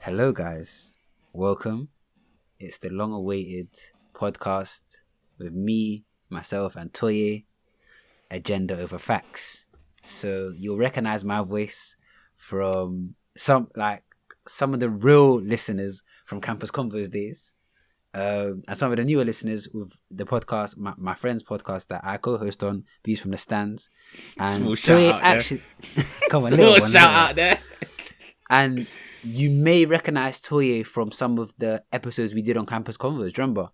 Hello, guys. Welcome. It's the long-awaited podcast with me, myself, and Toye. Agenda over facts. So you'll recognize my voice from some of the real listeners from Campus Convos days, and some of the newer listeners with the podcast, my friend's podcast that I co-host on, Views from the Stands. And Small shout out actually, come on, Small shout out there. And you may recognize Toye from some of the episodes we did on Campus Convos. Do you remember?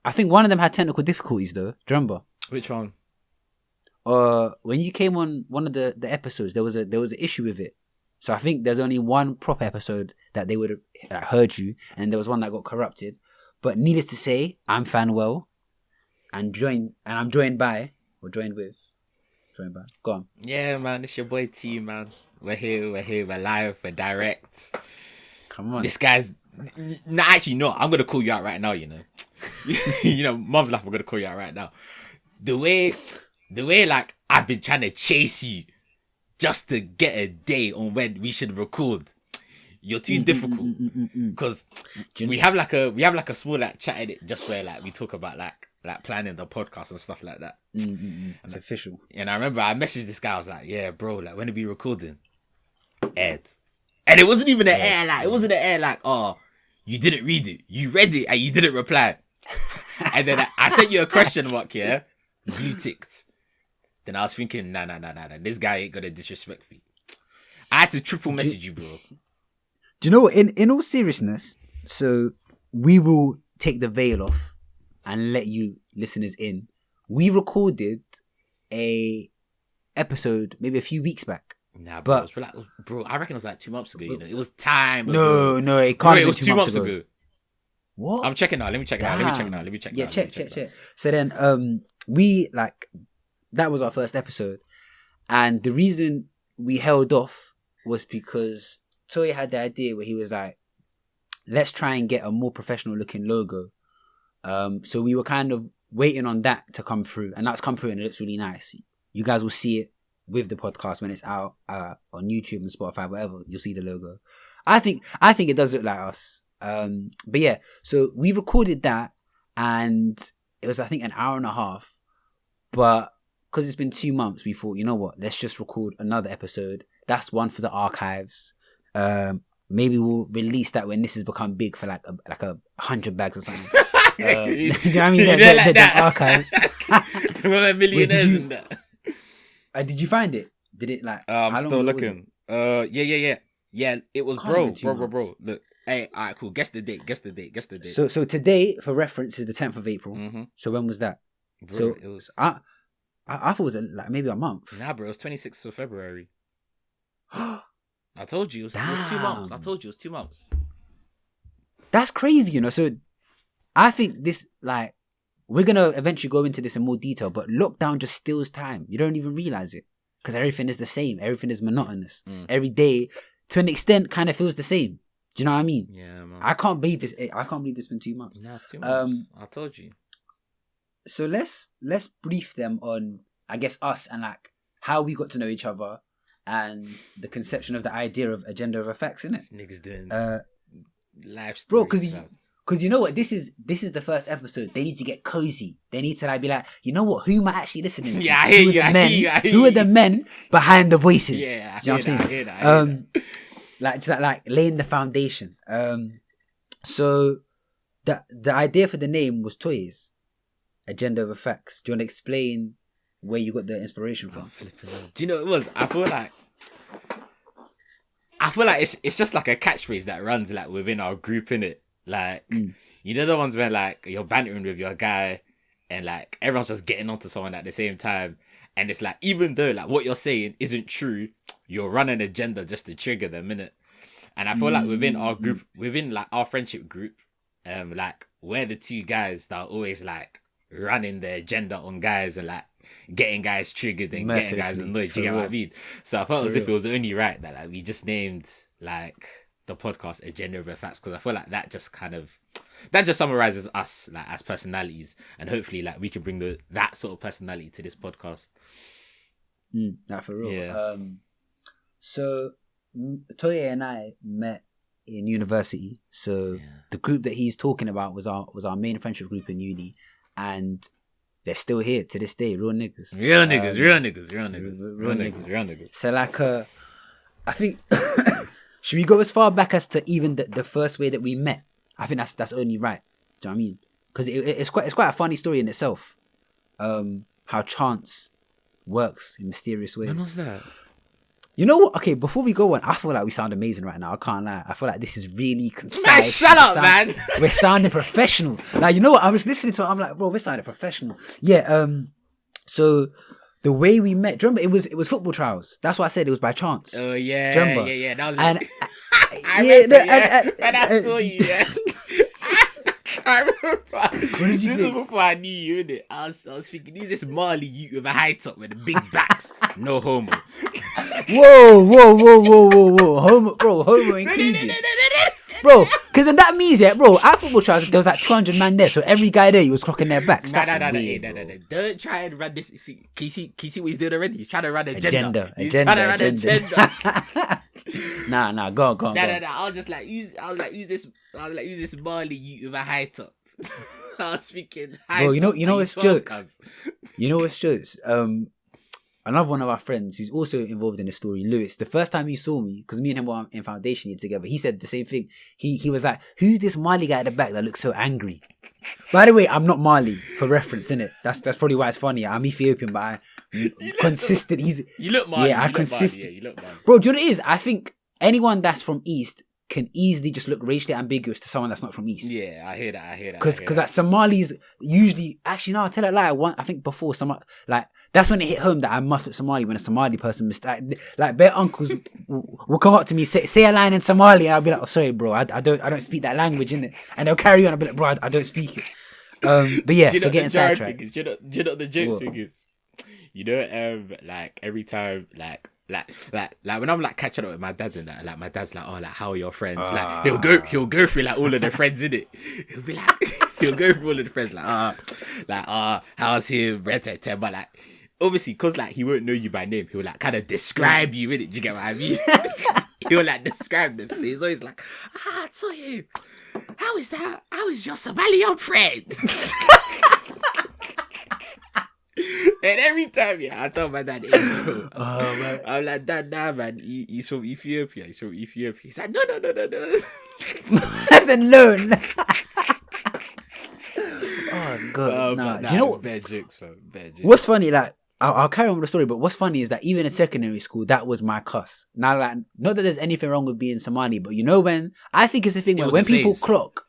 I think one of them had technical difficulties though. Do you remember? Which one? When you came on one of the episodes, there was an issue with it. So I think there's only one proper episode that they would have heard you, and there was one that got corrupted. But needless to say, I'm Fanuel, and I'm joined by. Go on. Yeah, man, it's your boy T, man. We're here, we're live, we're direct. Come on. This guy's... Nah, actually, no, I'm going to call you out right now, you know. You know, mom's laugh, I'm going to call you out right now. The way, like, I've been trying to chase you just to get a day on when we should record. You're too difficult. Because we have like a small, like, chat in it just where, like, we talk about, like planning the podcast and stuff like that. It's official. And I remember I messaged this guy. I was like, "Yeah, bro, like when are we recording?" Ed, and it wasn't even oh, you didn't read it. You read it and you didn't reply. And then I sent you a question mark, yeah, blue ticked. Then I was thinking, nah, this guy ain't gonna disrespect me. I had to triple message you, bro. Do you know what? In all seriousness, so we will take the veil off and let you listeners in. We recorded a episode maybe a few weeks back. Nah, bro, bro, I reckon it was like 2 months ago. You know, it was time ago. No, it can't. Bro, be it was 2 months ago. What? I'm checking now. Let me check now. Yeah, check. So then, we that was our first episode, and the reason we held off was because Toye had the idea where he was like, let's try and get a more professional looking logo. So we were kind of waiting on that to come through, and that's come through and it looks really nice. You guys will see it with the podcast when it's out on YouTube and Spotify, whatever. You'll see the logo. I think it does look like us. But yeah, so we recorded that, and it was I think an hour and a half. But because it's been 2 months, we thought, you know what? Let's just record another episode. That's one for the archives. Maybe we'll release that when this has become big for like 100 bags or something. Do you know what I mean? The archives. We're millionaires in that. Did you find it? Did it like? I'm still looking. Yeah. It was bro. Look, hey, alright, cool. Guess the date. So today, for reference, is the 10th of April. Mm-hmm. So when was that? Bro, so it was. I thought it was like maybe a month. Nah, bro, it was 26th of February. I told you it was 2 months. I told you it was 2 months. That's crazy, you know. So I think this, like, we're gonna eventually go into this in more detail, but lockdown just steals time. You don't even realize it because everything is the same. Everything is monotonous. Every day, to an extent, kind of feels the same. Do you know what I mean? Yeah, man. I can't believe this. I can't believe it's been 2 months. Nah, it's 2 months. I told you. So let's brief them on, I guess, us and like how we got to know each other and the conception of the idea of agenda of effects, innit? Niggas doing live bro, stories. Because you know what, this is the first episode. They need to get cozy. They need to like be like, you know what? Who am I actually listening to? Yeah, I hear you. Who are the men behind the voices? Yeah, you know what I'm saying? Like laying the foundation. So the idea for the name was Toye's agenda of effects. Do you want to explain where you got the inspiration from? Do you know what it was? I feel like it's just like a catchphrase that runs like within our group, innit? Like, you know the ones where like you're bantering with your guy and like everyone's just getting onto someone at the same time, and it's like even though like what you're saying isn't true, you're running an agenda just to trigger them, innit? And I feel like within our group, within like our friendship group, like we're the two guys that are always like running the agenda on guys and like getting guys triggered and getting guys annoyed. Do you get what I mean? So I felt as if it was only right that like we just named like the podcast Agenda of Facts, because I feel like that just summarizes us like as personalities, and hopefully like we can bring that sort of personality to this podcast. Not for real. Yeah. So Toye and I met in university. So the group that he's talking about was our main friendship group in uni, and they're still here to this day. Real niggas. Real niggas. So like, I think should we go as far back as to even the first way that we met? I think that's only right. Do you know what I mean? Because it's quite a funny story in itself. How chance works in mysterious ways. When was that? You know what? Okay, before we go on, I feel like we sound amazing right now. I can't lie. I feel like this is really concise. Man, shut up, man. We're sounding professional. Like, you know what? I was listening to it. I'm like, bro, we're sounding professional. Yeah. So the way we met, do you remember? It was football trials. That's why I said it was by chance. Oh yeah, do you remember? yeah. That was. And when I saw you, yeah. I remember. Did you This think? was before I knew you, innit? I was thinking, who's this Marley youth with a high top with the big backs? No homo. Whoa. Homo inclusion. Bro, because that means, yeah, bro, at football trials, there was like 200 man there, so every guy there, he was clocking their backs. No. Don't try and run this. Can you see what he's doing already? He's trying to run agenda. He's trying to run agenda. Nah, go on. No. I was like, who's this Marley youth with a high top? I was speaking high bro, top. you know what's jokes? You know what's jokes? Another one of our friends who's also involved in the story, Lewis, the first time he saw me, because me and him were in foundation year together, he said the same thing. He was like, who's this Marley guy at the back that looks so angry? By the way, I'm not Marley, for reference, innit? That's probably why it's funny. I'm Ethiopian, but I'm consistent. You look Marley. Yeah, you look Marley. Bro, do you know what it is? I think anyone that's from East can easily just look racially ambiguous to someone that's not from East. Yeah, I hear that. Because like Somalis usually, actually no, I'll tell a lie. I think before that's when it hit home that I must look Somali when a Somali person like bare uncles will come up to me, say a line in Somali, and I'll be like, oh sorry bro, I don't speak that language, innit? And they'll carry on. I'll be like, bro, I don't speak it. But yeah, so getting sidetracked. Do you know what the jokes thing is? You know, like every time, like when I'm like catching up with my dad and that, like my dad's like, oh, like how are your friends? Like he'll go through like all of the friends in it. He'll be like, he'll go through all of the friends how's him, but like obviously because like he won't know you by name, he'll like kind of describe you in it. Do you get what I mean? He'll like describe them. So he's always like, Toye, how is that? How is your Somalian friend? And every time, I tell my dad, hey, bro, I'm like, Dad, nah, man, he's from Ethiopia. He's like, no. I said, no. Oh, God. Nah. Nah, you know, bad jokes, fam. Bad jokes. What's funny, like, I'll carry on with the story, but what's funny is that even in secondary school, that was my cuss. Now, like, not that there's anything wrong with being Somali, but you know I think it's a thing where when people clock,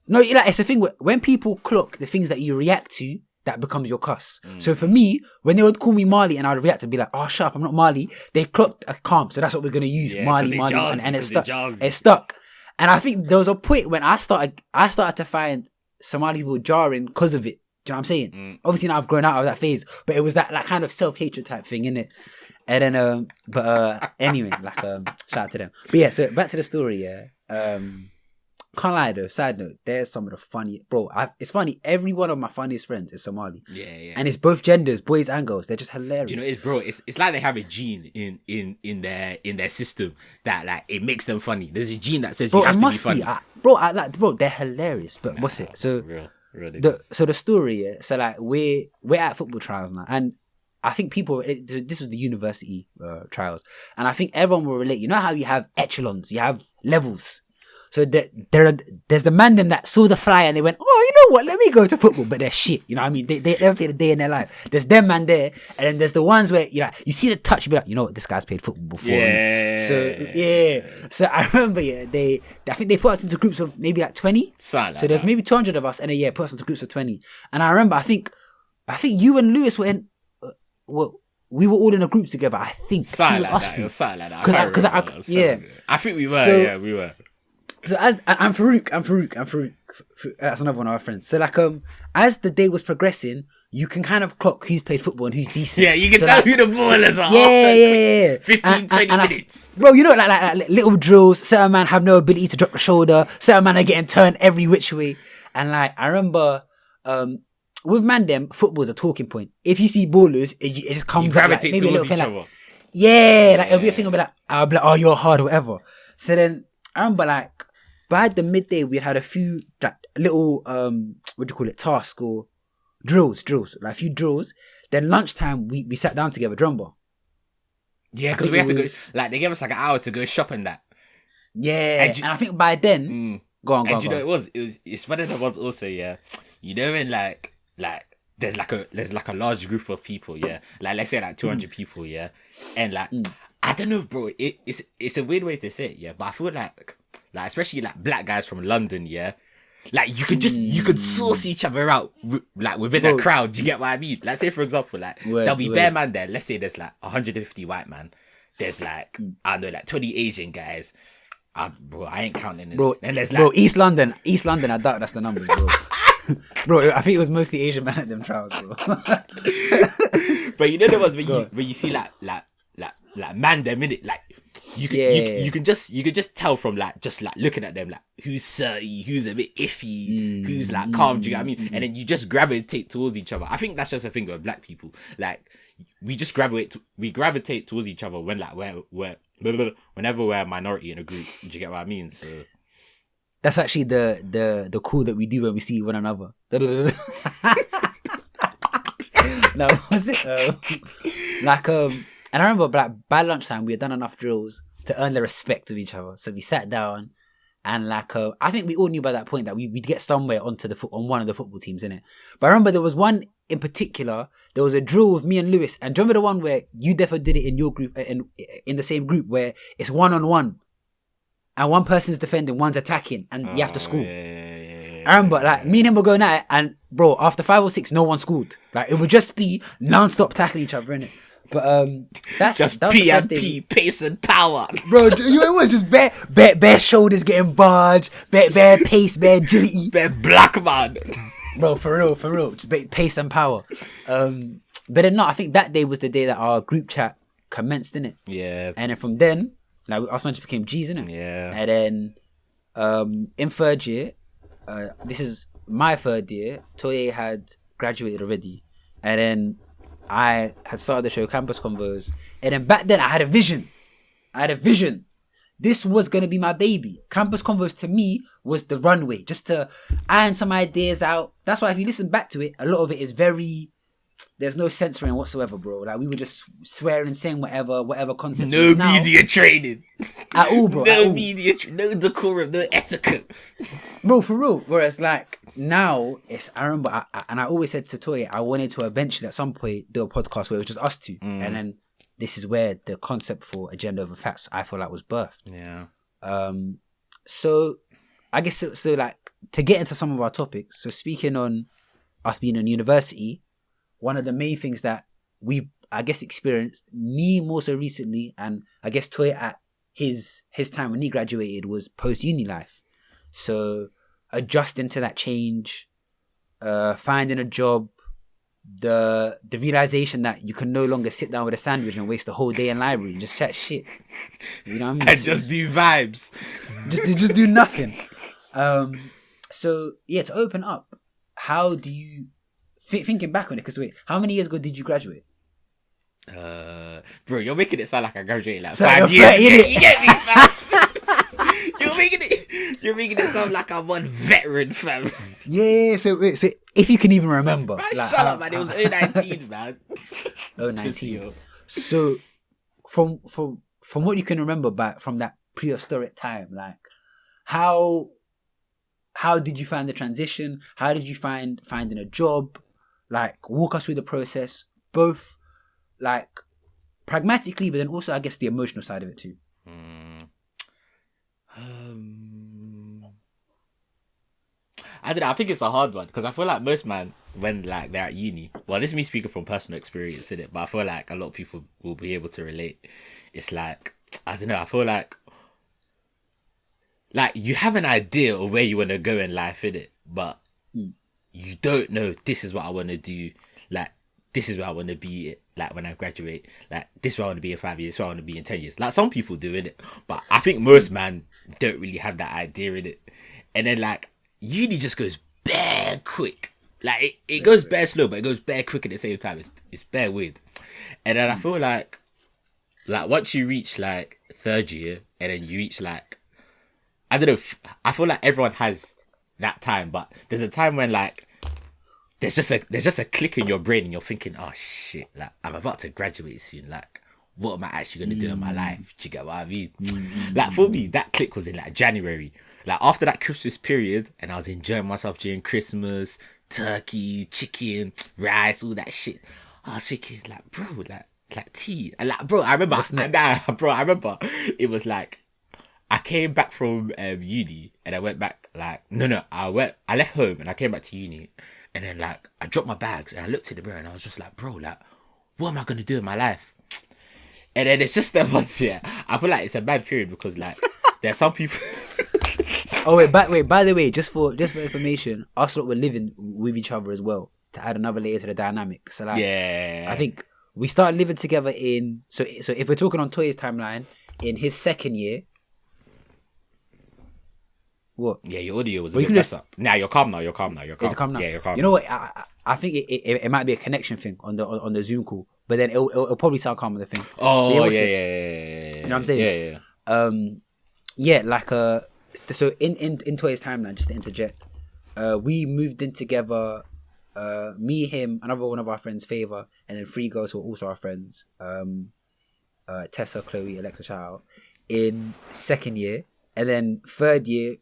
it's a thing where when people clock the things that you react to, that becomes your cuss. So for me, when they would call me Marley and I'd react and be like, oh, shut up, I'm not Marley, they clocked a calm. So that's what we're going to use, Marley. And it's stuck. It's stuck. And I think there was a point when I started to find Somali people jarring because of it. Do you know what I'm saying? Obviously now I've grown out of that phase, but it was that like kind of self-hatred type thing, innit? And then, anyway, like, shout out to them. But yeah, so back to the story, can't lie though, side note, there's some of the funny, bro, it's funny, every one of my funniest friends is Somali. Yeah. And it's both genders, boys and girls. They're just hilarious. Do you know, it's like they have a gene in their system that like it makes them funny. There's a gene that says you have to be funny. Bro, they're hilarious. But what's it? So real the story, so like we're at football trials now, and I think this was the university trials, and I think everyone will relate. You know how you have echelons, you have levels. So there's the man them that saw the flyer and they went, oh, you know what? Let me go to football, but they're shit. You know what I mean? They never played a day in their life. There's them man there, and then there's the ones where you see the touch, you be like, you know what? This guy's played football before. Yeah. So I remember, I think they put us into groups of maybe like 20. So there's maybe 200 of us, and they put us into groups of 20. And I remember, I think you and Lewis were in. We were all in a group together. I think. Something like that. I think we were. We were. So I'm Farouk. That's another one of our friends. So like as the day was progressing, you can kind of clock who's played football and who's decent. Yeah, you can tell who the ballers are. Yeah. 15-20 minutes. Bro, you know, like little drills. Certain man have no ability to drop the shoulder. Certain man are getting turned every which way. And like I remember, with Mandem, football's a talking point. If you see ballers, it just comes. You gravitate towards each other. Yeah, like it'll be a thing. I'll be like, oh, you're hard or whatever. So then I remember like by the midday we had a few like little what do you call it, tasks or drills, like a few drills. Then lunchtime we sat down together, drummer. Yeah, because we had to go. Like they gave us like an hour to go shop and that. Yeah, and I think by then, go on. Know it's one of the ones also. Yeah, you know when like there's like a large group of people. Yeah, like let's say like 200 people. Yeah, and like I don't know, bro. It's a weird way to say it. Yeah, but I feel like especially like black guys from London. Yeah. Like you could source each other out like within a crowd. Do you get what I mean? Like say for example, like there'll be bare man there. Let's say there's like 150 white man. There's like I don't know, like 20 Asian guys. Bro, I ain't counting it. Bro, and there's like East London. I doubt that's the numbers, bro. Bro, I think it was mostly Asian men at them trials, bro. But you know the ones when you see like man them in it, like you can just tell from just looking at them like who's surly, who's a bit iffy, who's like calm. Do you get what I mean? And then you just gravitate towards each other. I think that's just a thing with black people. Like we just gravitate towards each other when like whenever we're a minority in a group. Do you get what I mean? So that's actually the call that we do when we see one another. No, was it? And I remember like by lunchtime we had done enough drills to earn the respect of each other. So we sat down and like I think we all knew by that point that we'd get somewhere on one of the football teams, innit? But I remember there was one in particular. There was a drill with me and Lewis. And do you remember the one where you definitely did it in your group, in the same group, where it's 1-on-1 and one person's defending, one's attacking, and you have to score. Yeah. I remember like me and him were going at it, and bro, after 5 or 6, no one scored. Like it would just be non-stop tackling each other, innit? But that's just P, pace and power, bro. You was just bare shoulders getting barged, bare pace, bare agility, bare black man, bro. For real, just pace and power. But then no, I think that day was the day that our group chat commenced, innit? Yeah. And then from then, like us man just became G's, innit? Yeah. And then in third year, this is my third year. Toye had graduated already, and then I had started the show Campus Convos, and then back then I had a vision. This was going to be my baby. Campus Convos to me was the runway, just to iron some ideas out. That's why if you listen back to it, a lot of it is there's no censoring whatsoever, bro. Like we were just swearing, saying whatever concept. No media training. At all, bro. No decorum, no etiquette. Bro, for real. Whereas like now, I remember, and I always said to Toye, I wanted to eventually at some point do a podcast where it was just us two. And then this is where the concept for Agenda Over Facts, I feel like, was birthed. Yeah. So I guess so like to get into some of our topics. So speaking on us being in university, one of the main things that we've, I guess, experienced, me more so recently, and I guess Toye at his time when he graduated, was post-uni life. So adjusting to that change, finding a job, the realization that you can no longer sit down with a sandwich and waste the whole day in library and just chat shit. You know what I mean? And just do vibes. Just do nothing. So yeah, to open up, how do you... Thinking back on it, because wait, how many years ago did you graduate? Bro, you're making it sound like I graduated like 5 years ago. You get me, fam? You're making it sound like I'm one veteran, fam. Yeah, so if you can even remember. Man, like, shut up, man. It was 019, man. 019. So from what you can remember back from that prehistoric time, like how did you find the transition? How did you finding a job? Like, walk us through the process, both like pragmatically, but then also, I guess, the emotional side of it too. I don't know. I think it's a hard one because I feel like most man, when like they're at uni, well, this is me speaking from personal experience in it, but I feel like a lot of people will be able to relate. It's like, I don't know. I feel like you have an idea of where you want to go in life, in it, but you don't know this is what I want to do. Like, this is where I want to be, like, when I graduate. Like, this is where I want to be in 5 years. This is where I want to be in 10 years. Like, some people do, innit? But I think most man don't really have that idea, in it. And then, like, uni just goes bare quick. Like, it goes bare slow, but it goes bare quick at the same time. It's bare weird. And then I feel like once you reach, like, third year, and then you reach, like, I don't know. I feel like everyone has that time, but there's a time when like there's just a click in your brain and you're thinking, oh shit, like I'm about to graduate soon. Like, what am I actually gonna do in my life? Do you get what I mean? Like for me, that click was in like January. Like after that Christmas period, and I was enjoying myself during Christmas, turkey, chicken, rice, all that shit. I was thinking, like, bro, like tea, and like, bro, I remember, I remember it was like. I came back from uni and I went back like I left home and I came back to uni and then like I dropped my bags and I looked in the mirror and I was just like, bro, like what am I gonna do in my life? And then it's just that once, yeah. I feel like it's a bad period because like there's some people. Oh wait, by the way, just for information, us lot were living with each other as well to add another layer to the dynamic. So like, yeah, I think we started living together in so if we're talking on Toye's timeline, in his second year. What? Yeah, your audio was a bit messed up. Now you're calm now. You're calm. Is it calm now? Yeah, you're calm. You know what? I think it might be a connection thing on the Zoom call, but then it'll probably sound calm on the thing. Oh yeah. You know what I'm saying? Yeah. Like so in Toye's timeline, just to interject, we moved in together. Me, him, another one of our friends, Favor, and then 3 girls who are also our friends. Tessa, Chloe, Alexa, shout out, in second year, and then third year.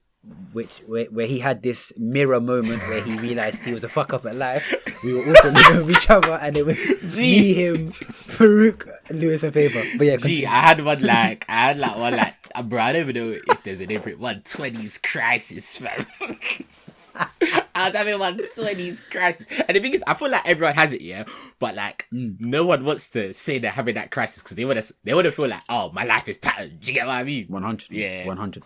Where he had this mirror moment where he realized he was a fuck up at life. We were also living with each other, and it was me, him, Farouk, Lewis, and Favor. But yeah, continue. I had one like bro, I don't even know if there's a name for it. 120s crisis, fam. I was having 120s crisis, and the thing is, I feel like everyone has it, yeah. But like, no one wants to say they're having that crisis because they want to feel like, oh, my life is patterned. Do you get what I mean? 100, yeah, 100.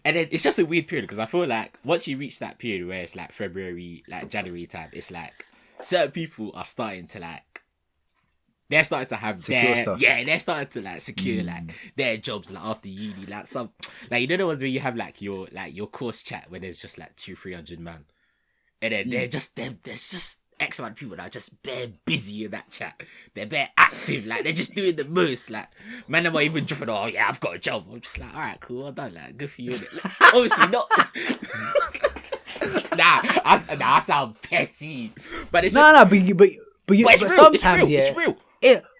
And then it's just a weird period because I feel like once you reach that period where it's like February, like January time, it's like certain people are starting to like. They're starting to have secure stuff. Yeah, they're starting to like secure like their jobs like after uni, like some like, you know the ones where you have like your course chat where there's just like 200-300 man, and then there's just X amount of people that are just bare busy in that chat. They're bare active, like they're just doing the most. Like man, I'm not even dropping. Oh yeah, I've got a job. I'm just like, all right, cool, well done. Like good for you. Like, obviously not. I sound petty, but it's but it's real. Sometimes it's real.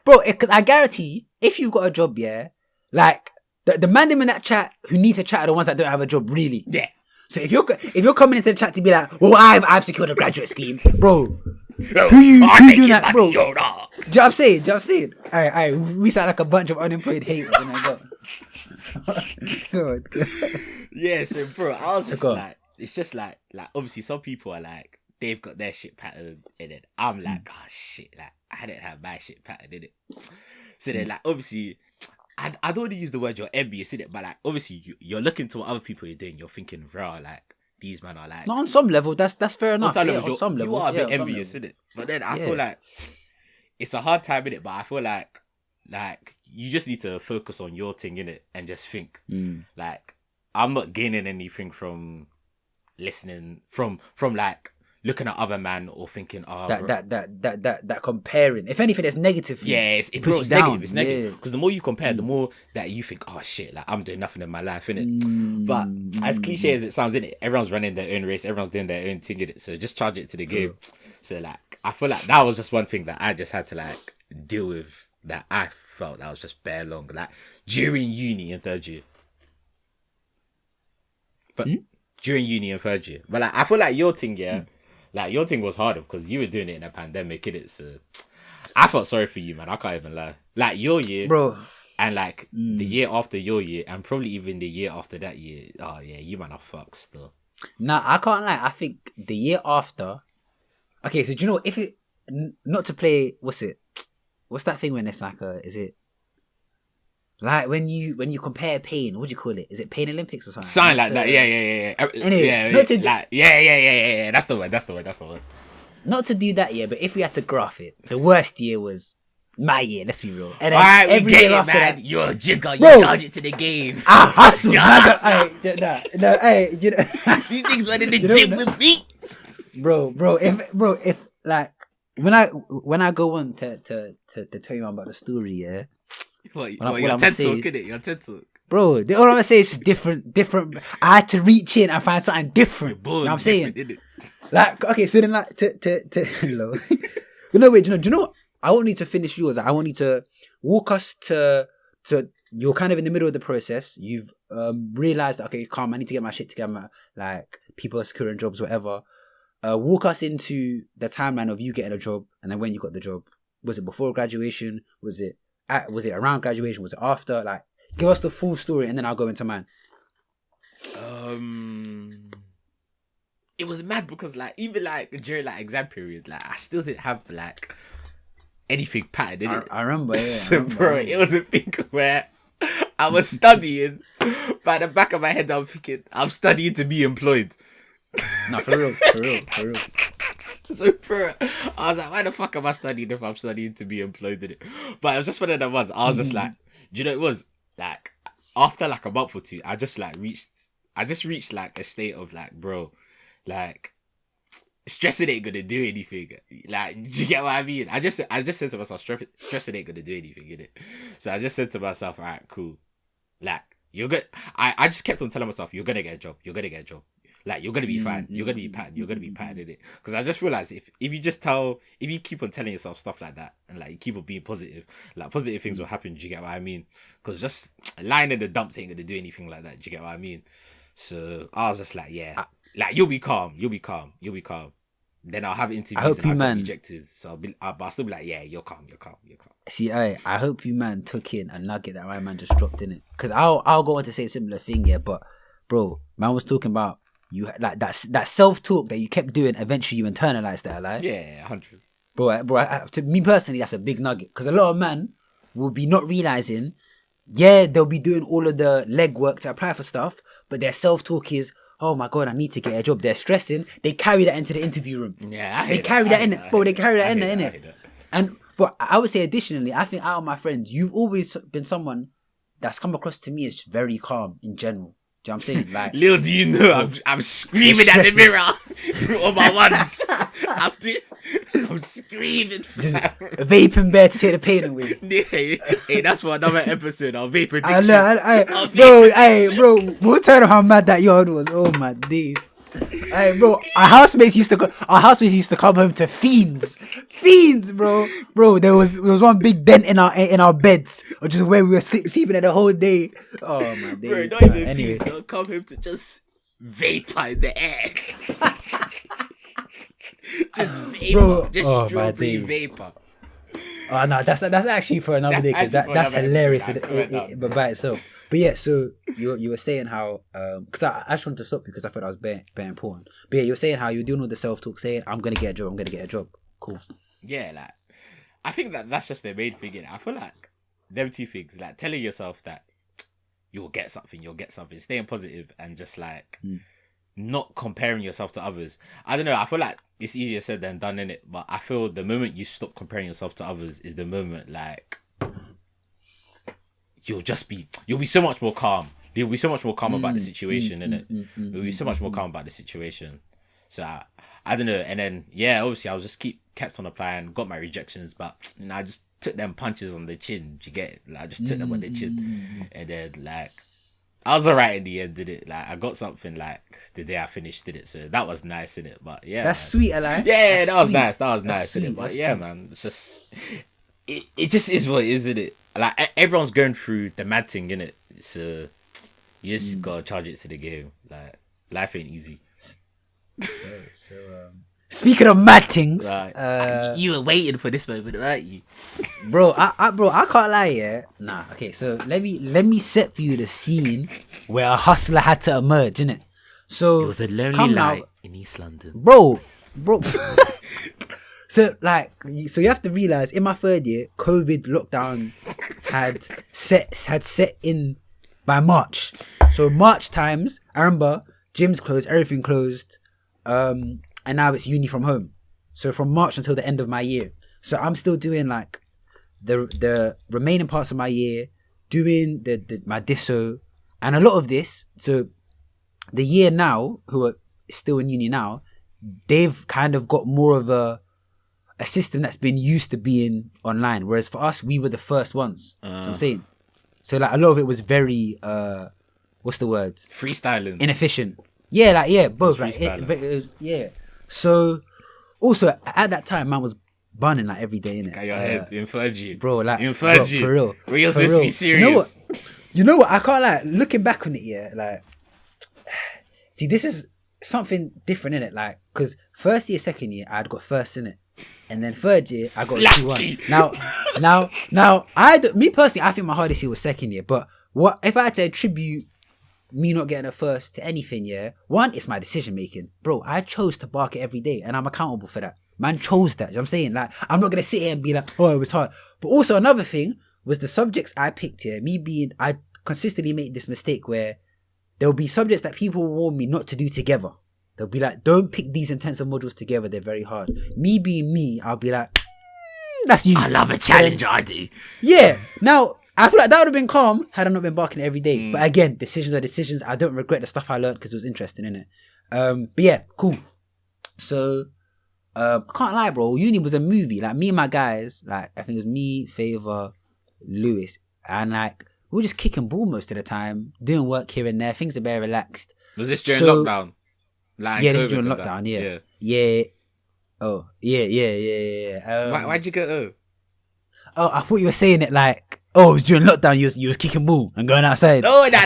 Because I guarantee, if you've got a job, yeah, like the man them in that chat who need to chat are the ones that don't have a job, really. Yeah. So if you're coming into the chat to be like, well, I've secured a graduate scheme, bro. Who you doing that, bro? Do you know what I'm saying? Aye, we sound like a bunch of unemployed haters. God. Yeah, so bro, I was just like, it's just like obviously some people are like they've got their shit pattern, and then I'm like, oh shit, like I didn't have my shit pattern in it. So then like obviously I don't want to use the word you're envious in it, but like obviously you're looking to what other people are doing, you're thinking, bro, like these men are like, no, on some level that's fair enough. On some level, you are a bit envious in it. But then I feel like it's a hard time in it, but I feel like you just need to focus on your thing in it and just think like I'm not gaining anything from listening from like looking at other man or thinking, oh, that comparing. If anything, it's negative. For you. Yeah, it's negative. It's negative because the more you compare, the more that you think, oh shit, like I'm doing nothing in my life, innit? But as cliche as it sounds, innit, everyone's running their own race, everyone's doing their own thing, innit? So just charge it to the game. So like, I feel like that was just one thing that I just had to like deal with. That I felt that was just bare long, like during uni and third year. But during uni and third year, but like I feel like your thing, like your thing was harder because you were doing it in a pandemic, innit? So I felt sorry for you, man. I can't even lie. Like your year, bro, and like the year after your year, and probably even the year after that year. Oh yeah, you man are fucked still. Nah, I can't lie. I think the year after. Okay, so do you know if it not to play? What's that thing when it's like is it? Like when you compare pain, what do you call it? Is it Pain Olympics or something? Something like that. Yeah. Anyway, yeah. That's the word. Not to do that, but if we had to graph it, the worst year was my year. Let's be real. And all right, we get it, man. You're a jigger. You charge it to the game. I hustle. These things went in the gym with me, bro. If like when I go on to tell you about the story, yeah. What your TED talk, innit? Your TED talk. Bro, all I'm gonna say is just different. I had to reach in and find something different. You know what I'm saying? Like, okay, so then like hello. No, wait, do you know what? I won't need to finish yours. I want you to walk us to you're kind of in the middle of the process. You've realized that, okay, calm, I need to get my shit together. Like, people are securing jobs, whatever. Walk us into the timeline of you getting a job and then when you got the job. Was it before graduation? Was it around graduation? Was it after? Like, give us the full story and then I'll go into mine. It was mad because like even like during like exam period, like I still didn't have like anything patterned in it. I remember, yeah. So bro, it was a thing where I was studying, by the back of my head I'm thinking, I'm studying to be employed. No, for real. So bro, I was like, why the fuck am I studying if I'm studying to be employed in it? But it was just one of them ones. I was just like, do you know, it was like after like a month or two, I just reached like a state of like, bro, like stressing ain't gonna do anything. Like, do you get what I mean? I just said to myself, stressing ain't gonna do anything, innit? So I just said to myself, all right, cool. Like, you're good. I just kept on telling myself, you're gonna get a job. Like, you're gonna be fine. You're gonna be patterned. You're gonna be patterned in it. Because I just realized if you keep on telling yourself stuff like that and like you keep on being positive, like positive things will happen. Do you get what I mean? Because just lying in the dumps ain't gonna do anything like that. Do you get what I mean? So I was just like, yeah, like you'll be calm. Then I'll have interviews and I'll get rejected. So I'll still be like, yeah, you're calm. See, I hope you man took in a nugget that my man just dropped in it. Because I'll go on to say a similar thing, yeah. But bro, man was talking about you like that self-talk that you kept doing. Eventually, you internalized that, like, yeah, 100. Bro, to me personally, that's a big nugget. Because a lot of men will be not realizing, yeah, they'll be doing all of the legwork to apply for stuff, but their self-talk is, oh my god, I need to get a job. They're stressing. They carry that into the interview room. Yeah, they carry that in it, bro. They carry that in it. And but I would say additionally, I think out of my friends, you've always been someone that's come across to me as very calm in general. Do you know what I'm saying? Like, Lil, do you know I'm screaming at the mirror on my ones. I'm screaming. Just vaping bare to take the pain away. Hey, that's for another episode. I'll vape addiction. Bro, we'll tell them how mad that yard was. Oh my days. Hey, bro, our housemates used to come home to fiends, bro. There was one big dent in our beds, or just where we were sleeping there the whole day. Oh my days. Bro, not even fiends. They'll come home to just vapor in the air. Just vapor, bro, just strawberry vapor. Oh no, that's actually for another day, because that's hilarious, but by itself. But yeah, so you were saying how because I just wanted to stop you because I thought that was very, very important. But yeah, you were saying how you're doing all the self-talk, saying I'm gonna get a job. Cool. Yeah, like I think that's just the main thing. I feel like them two things, like telling yourself that you'll get something, staying positive, and just like not comparing yourself to others. I don't know. I feel like it's easier said than done, innit? But I feel the moment you stop comparing yourself to others is the moment like you'll be so much more calm. You'll be so much more calm about the situation, innit? You'll be so much more calm about the situation. So I don't know. And then yeah, obviously I was just kept on applying, got my rejections, but I just took them punches on the chin. Do you get it? Like, I just took them on the chin, and then like I was alright in the end, did it? Like I got something like the day I finished, did it? So that was nice, innit? But yeah, that's man. Sweet, Eli. Yeah, that was nice. That was nice, innit? But yeah, man, it's just it just is what it is, isn't it? Like everyone's going through the mad thing, innit? So you just gotta charge it to the game. Like life ain't easy. So speaking of mad things, right. You were waiting for this moment, weren't you? Bro, I can't lie, yeah. Nah, okay, so let me set for you the scene where a hustler had to emerge, innit? So it was a lonely night in East London. Bro. So you have to realize in my third year, COVID lockdown had set in by March. So March times, I remember gyms closed, everything closed, and now it's uni from home. So from March until the end of my year. So I'm still doing like the remaining parts of my year, doing my disso, and a lot of this. So the year now, who are still in uni now, they've kind of got more of a system that's been used to being online. Whereas for us, we were the first ones. You know what I'm saying? So like a lot of it was very what's the word? Freestyling. Inefficient. Yeah, both. Yeah. So also at that time, man was burning like every day, innit? Got your head inferred you, bro. Like inferred you. For real. Were you supposed to be serious? You know what? I can't like looking back on it. Yeah, like see, this is something different in it. Like because first year, second year, I'd got first in it. And then third year, I got 2-1. Now, me personally, I think my hardest year was second year. But what if I had to attribute me not getting a first to anything? Yeah, one, it's my decision making, bro. I chose to bark it every day, and I'm accountable for that. Man chose that. You know what I'm saying, like, I'm not gonna sit here and be like, oh, it was hard. But also another thing was the subjects I picked here. I consistently made this mistake where there'll be subjects that people warn me not to do together. They'll be like, don't pick these intensive modules together. They're very hard. Me being me, I'll be like, that's you. I love a challenge, ID. Yeah. Now, I feel like that would have been calm had I not been barking every day. But again, decisions are decisions. I don't regret the stuff I learned because it was interesting, innit? But yeah, cool. So, I can't lie, bro. Uni was a movie. Like, me and my guys, like, I think it was me, Favor, Lewis, and like, we were just kicking ball most of the time, doing work here and there. Things are very relaxed. Was this during lockdown? Like yeah, this is during lockdown, yeah. Oh, yeah. Why'd you go? Oh, I thought you were saying it like, oh, it was during lockdown. You was kicking ball and going outside. Oh, no.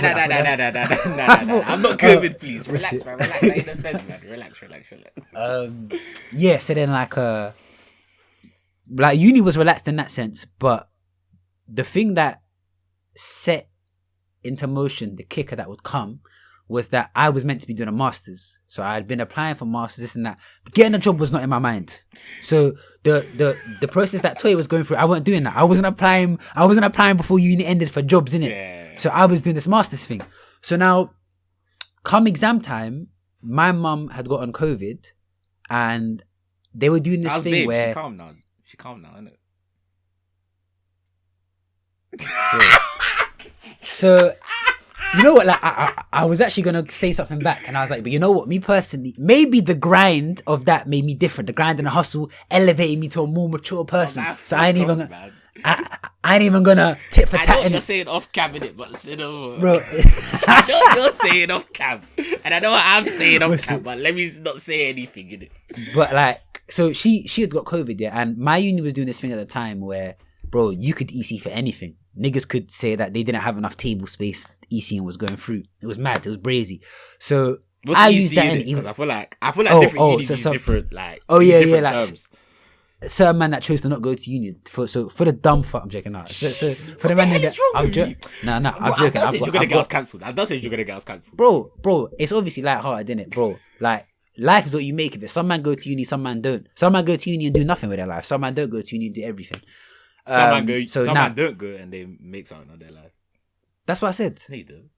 I'm not COVID, please. Relax, man. Relax. I ain't offended, man. Relax. Yeah. So then, like uni was relaxed in that sense, but the thing that set into motion the kicker that would come was that I was meant to be doing a master's. So I had been applying for masters, this and that. But getting a job was not in my mind. So the process that Toye was going through, I wasn't doing that. I wasn't applying before uni ended for jobs, innit? Yeah. So I was doing this master's thing. So now, come exam time, my mum had gotten COVID and they were doing this thing where... She calm now, innit? So... You know what, like, I was actually going to say something back and I was like, but you know what, me personally, maybe the grind of that made me different. The grind and the hustle elevated me to a more mature person. So I ain't even going to tit for tat. I know you're saying off cabinet, but bro. I know you're saying off cam. And I know what I'm saying off cam, but let me not say anything in it. But like, so she had got COVID, yeah, and my uni was doing this thing at the time where, bro, you could EC for anything. Niggas could say that they didn't have enough table space. ECing was going through. It was mad. It was brazy. So what's I used that because I feel like different unis use different like different terms. Certain man that chose to not go to uni for the dumb fuck. I'm joking out. So for the man that I'm joking. I'm joking. You're gonna get us cancelled. I don't say you're gonna get us cancelled. Bro, it's obviously light-hearted, isn't it, bro? Like, life is what you make of it. Some man go to uni, some man don't. Some man go to uni and do nothing with their life. Some man don't go to uni and do everything. Some man don't go and they make something of their life. That's what I said. No, you don't.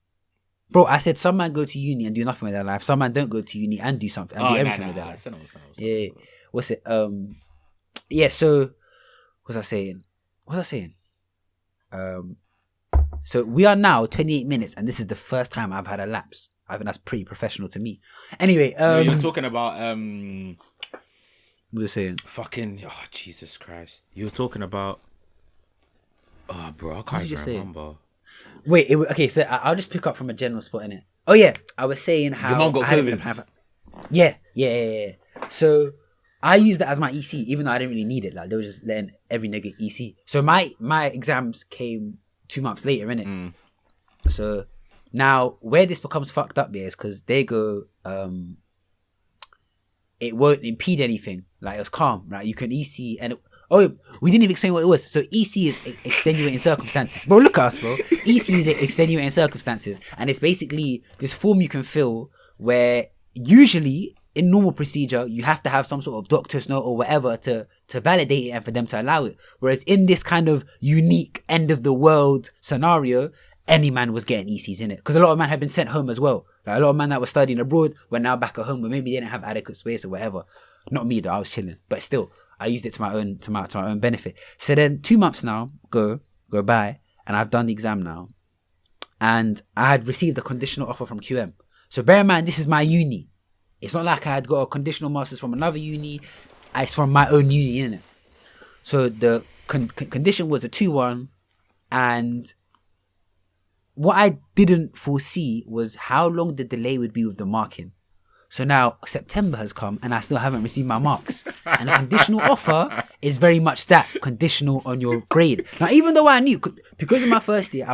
Bro, I said some man go to uni and do nothing with their life. Some man don't go to uni and do something and do everything with their life. Yeah. What's it? Yeah. So, what was I saying? So we are now 28 minutes, and this is the first time I've had a lapse. I think that's pretty professional to me. Anyway, no, you're talking about what was I saying? Fucking Jesus Christ! You're talking about. Oh, bro, I can't even remember. Wait, okay, so I'll just pick up from a general spot in it. Oh yeah, I was saying how your mom got COVID. Yeah. So I used that as my EC, even though I didn't really need it. Like, they were just letting every nigga EC. So my exams came 2 months later, innit? So now where this becomes fucked up is because they go, it won't impede anything. Like, it was calm, right? You can EC and we didn't even explain what it was. So EC is extenuating circumstances. Bro, look at us, bro. EC is extenuating circumstances. And it's basically this form you can fill where usually in normal procedure, you have to have some sort of doctor's note or whatever to validate it and for them to allow it. Whereas in this kind of unique end of the world scenario, any man was getting ECs in it. Because a lot of men had been sent home as well. Like, a lot of men that were studying abroad were now back at home, but maybe they didn't have adequate space or whatever. Not me though, I was chilling. But still, I used it to my own benefit. So then 2 months now go by, and I've done the exam now, and I had received a conditional offer from QM. So bear in mind, this is my uni. It's not like I had got a conditional master's from another uni. It's from my own uni, innit? So the condition was a 2-1, and what I didn't foresee was how long the delay would be with the marking. So now September has come and I still haven't received my marks. And the conditional offer is very much that, conditional on your grade. Now, even though I knew, because of my first year,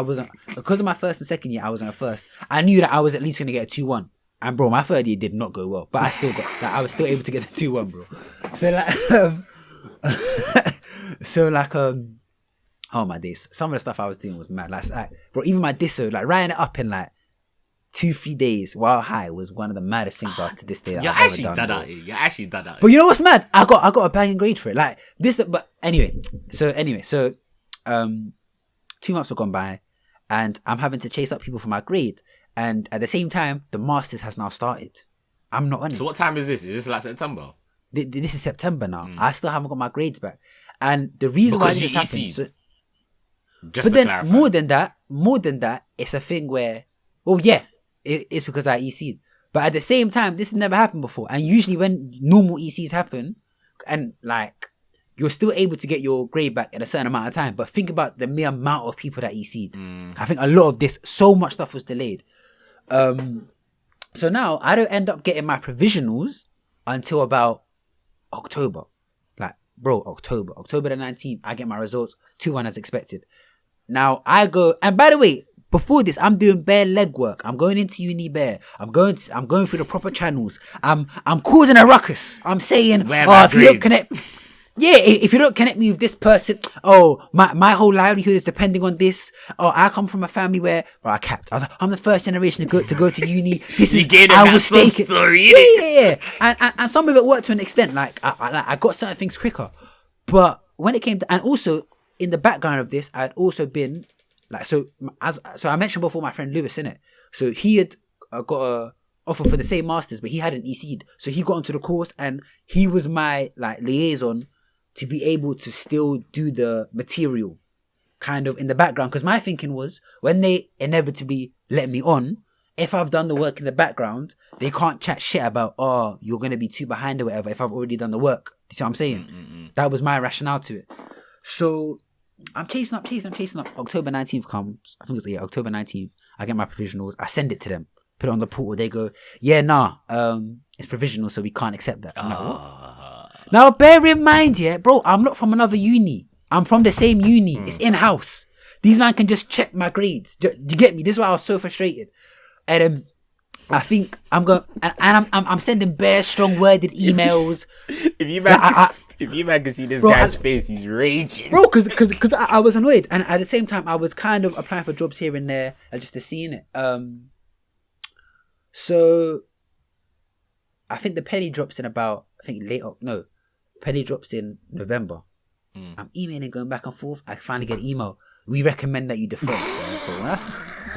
because of my first and second year, I was on a first, I knew that I was at least going to get a 2-1. And bro, my third year did not go well, but I still got, I was still able to get the 2-1, bro. Oh my days, some of the stuff I was doing was mad. Bro, even my disso, writing it up in 2-3 days while high was one of the maddest things to this day. You're actually done at it. You're actually done at it. But you know what's mad? I got a banging grade for it. But anyway, so 2 months have gone by, and I'm having to chase up people for my grade. And at the same time, the masters has now started. I'm not on it. So what time is this? Is this September? This is September now. I still haven't got my grades back, and the reason why this happened. But then more than that, it's a thing where, well, yeah. It's because I EC'd. But at the same time, this has never happened before. And usually when normal ECs happen, and you're still able to get your grade back in a certain amount of time. But think about the mere amount of people that EC'd. I think a lot of this, so much stuff was delayed. So now I don't end up getting my provisionals until about October. October the 19th, I get my results, 2-1 as expected. Now I go, and by the way, before this, I'm doing bare legwork. I'm going into uni bare. I'm going through the proper channels. I'm causing a ruckus. I'm saying, if you don't connect, if you don't connect me with this person, my whole livelihood is depending on this. I come from a family where, I capped. I was like, I'm the first generation to go to uni. This is I was some story. Yeah. And some of it worked to an extent. I got certain things quicker, but when it came to, and also in the background of this, I had also been. So I mentioned before my friend Lewis, innit? So he had got a offer for the same masters, but he hadn't EC'd. So he got onto the course, and he was my liaison to be able to still do the material kind of in the background. Because my thinking was, when they inevitably let me on, if I've done the work in the background, they can't chat shit about, you're going to be too behind or whatever if I've already done the work. You see what I'm saying? That was my rationale to it. So I'm chasing up. October 19th comes. I think it's October 19th. I get my provisionals. I send it to them. Put it on the portal. They go, it's provisional, so we can't accept that. Now, bear in mind, bro, I'm not from another uni. I'm from the same uni. It's in-house. These man can just check my grades. Do you get me? This is why I was so frustrated. And I think I'm going, and I'm sending bare strong worded emails. If you man can see this guy's face, he's raging, bro. Because I was annoyed, and at the same time, I was kind of applying for jobs here and there, just to see it. So I think the penny drops in penny drops in November. I'm emailing, going back and forth. I finally get an email. We recommend that you defer.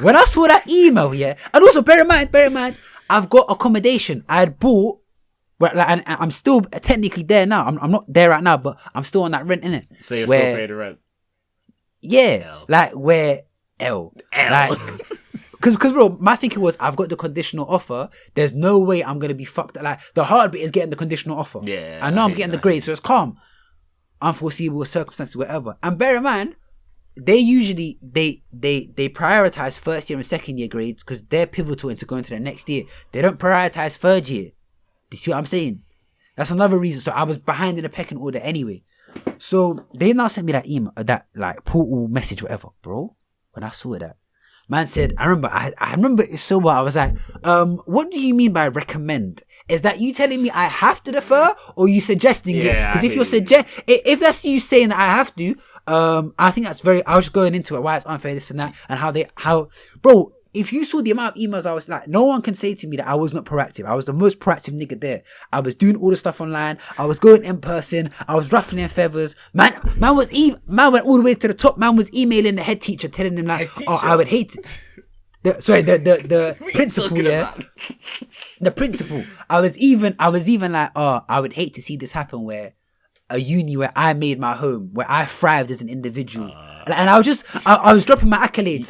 When I saw that email, and also bear in mind, I've got accommodation. I had bought, and I'm still technically there now. I'm not there right now, but I'm still on that rent, innit? So you're still paying the rent? Yeah, because bro, my thinking was, I've got the conditional offer. There's no way I'm gonna be fucked. The hard bit is getting the conditional offer. Yeah, I know I'm getting the grade, so it's calm. Unforeseeable circumstances, whatever. And bear in mind, they usually they prioritize first year and second year grades because they're pivotal into going to the next year. They don't prioritize third year. Do you see what I'm saying? That's another reason. So I was behind in the pecking order anyway. So they now sent me that email, that portal message, whatever, bro. When I saw that, man said, I remember it so well. I was like, what do you mean by recommend? Is that you telling me I have to defer, or you suggesting it? Because if that's you saying that I have to, I think that's I was just going into it, why it's unfair, this and that, and bro, if you saw the amount of emails, I was like, no one can say to me that I was not proactive. I was the most proactive nigga there. I was doing all the stuff online. I was going in person. I was ruffling feathers. Man went all the way to the top. Man was emailing the head teacher, telling him I would hate it. The principal, the principal. I was even like, I would hate to see this happen, where a uni where I made my home, where I thrived as an individual, and I was dropping my accolades,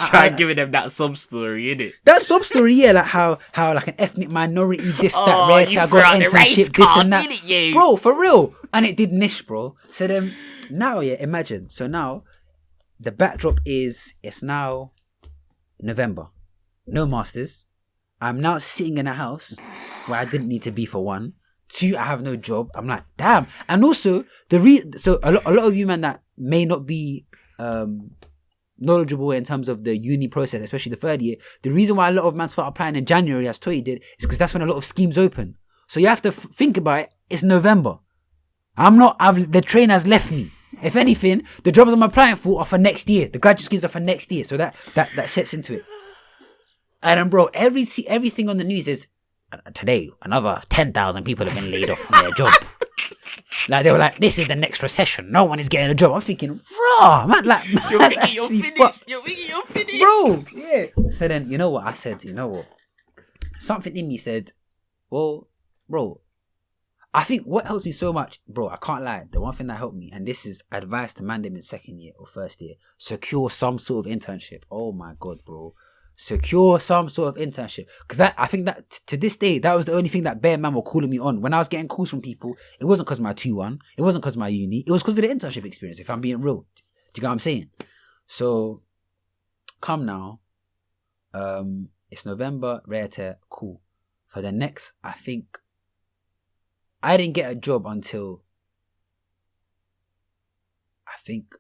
try giving them that sub story, innit? That sub story, like how like an ethnic minority, this, that, rare, I got internship, this and that, bro, for real, and it did niche, bro. So then now, imagine. So now, the backdrop is it's now November. No masters. I'm now sitting in a house where I didn't need to be for one. Two, I have no job. I'm like, damn. And also so a lot of you man that may not be knowledgeable in terms of the uni process, especially the third year. The reason why a lot of men start applying in January, as Toye did, is because that's when a lot of schemes open. So you have to think about it. It's November. The train has left me. If anything, the jobs I'm applying for are for next year. The graduate schemes are for next year. So that sets into it. And then, bro, everything on the news is today another 10,000 people have been laid off from their job. Like they were like, this is the next recession. No one is getting a job. I'm thinking, bro, man, like you're thinking you're finished. You're thinking you're finished, bro. Yeah. So then, you know what I said? You know what? Something in me said, well, bro. I think what helps me so much, bro, I can't lie. The one thing that helped me, and this is advice to man them in second year or first year, secure some sort of internship. Oh my God, bro. Secure some sort of internship. Because I think that to this day, that was the only thing that bare man were calling me on. When I was getting calls from people, it wasn't because of my 2-1. It wasn't because of my uni. It was because of the internship experience, if I'm being real. Do you get what I'm saying? So, come now. It's November, rare tear, cool. For the next, I think, I didn't get a job until, I think,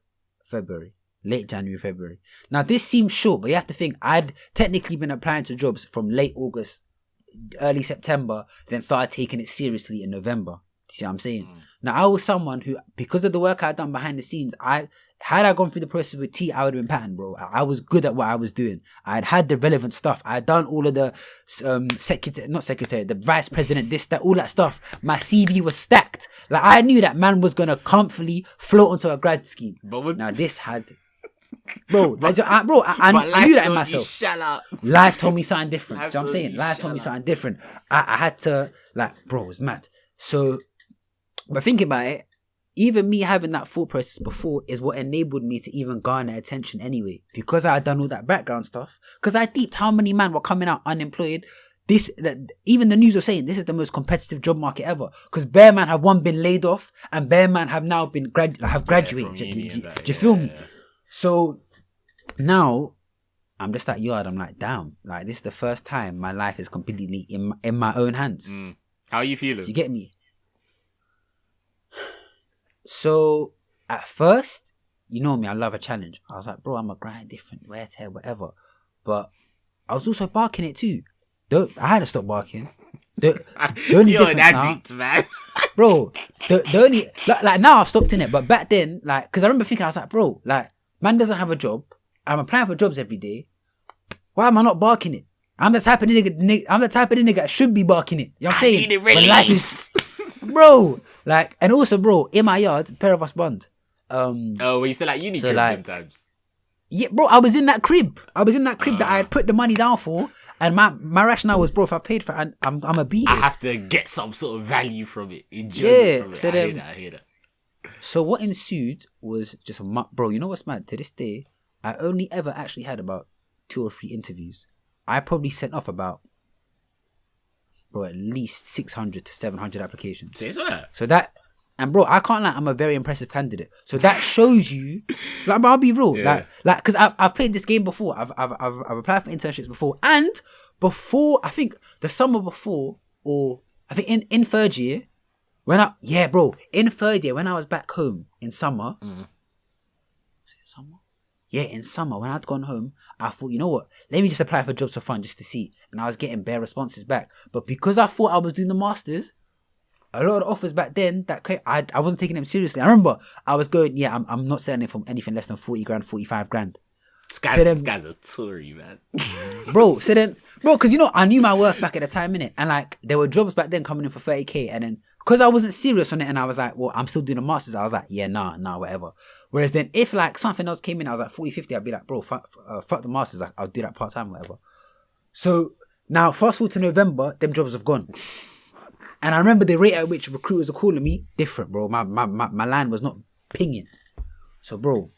February. Late January, February. Now, this seems short, but you have to think, I'd technically been applying to jobs from late August, early September, then started taking it seriously in November. You see what I'm saying? Now, I was someone who, because of the work I'd done behind the scenes, had I gone through the process with T, I would have been patterned, bro. I was good at what I was doing. I had the relevant stuff. I had done all of the the vice president, this, that, all that stuff. My CV was stacked. Like, I knew that man was going to comfortably float onto a grad scheme. Now, this had... Bro, I knew that in myself. Shut up. Life told me something different. Do you know what I'm saying? Life told me something different. I had to, like, bro, it was mad. So, but thinking about it, even me having that thought process before is what enabled me to even garner attention anyway. Because I had done all that background stuff. Because I deeped how many men were coming out unemployed. Even the news was saying this is the most competitive job market ever. Because bare man have been laid off, and bare man have now been graduated. Do you feel me? Yeah. So now I'm just at yard. I'm like, damn, like this is the first time my life is completely in my own hands. How are you feeling? Do you get me? So at first, you know me, I love a challenge. I was like, bro, I'm a grind different, wear tear, whatever. But I was also barking it too. I had to stop barking. The only You're difference an now, addict, man. bro. The only like now I've stopped in it, but back then, like, because I remember thinking, I was like, bro, like, man doesn't have a job. I'm applying for jobs every day. Why am I not barking it? I'm the type of nigga that should be barking it. You know what I'm saying? Need a release. Bro, like, and also, bro, in my yard, pair of us bond. Were you still at uni crib them times? Yeah, bro, I was in that crib. That I had put the money down for, and my rationale was, bro, if I paid for it, I'm a beat. I have to get some sort of value from it, enjoyment from it. So I hear that. So what ensued was just bro, you know what's mad? To this day, I only ever actually had about 2 or 3 interviews. I probably sent off about, bro, at least 600 to 700 applications. Say that. So that, and bro, I can't lie, I'm a very impressive candidate. So that shows you, like, I'll be real, like, because I've played this game before. I've applied for internships before, and before, I think the summer before, or I think in third year, in third year when I was back home in summer. Was it summer? Yeah, in summer when I'd gone home, I thought, you know what? Let me just apply for jobs for fun just to see. And I was getting bare responses back. But because I thought I was doing the masters, a lot of offers back then I wasn't taking them seriously. I remember I was going, I'm not selling it for anything less than 40 grand, 45 grand. This guy's a Tory, man. bro, because you know, I knew my worth back at the time, innit? And like, there were jobs back then coming in for 30k. And then, because I wasn't serious on it and I was like, well, I'm still doing the masters. I was like, yeah, nah, whatever. Whereas then, if like something else came in, I was like 40, 50, I'd be like, bro, fuck the masters. I'll do that part-time, whatever. So now, fast forward to November, them jobs have gone. And I remember the rate at which recruiters are calling me, different, bro. My line was not pinging. So, bro,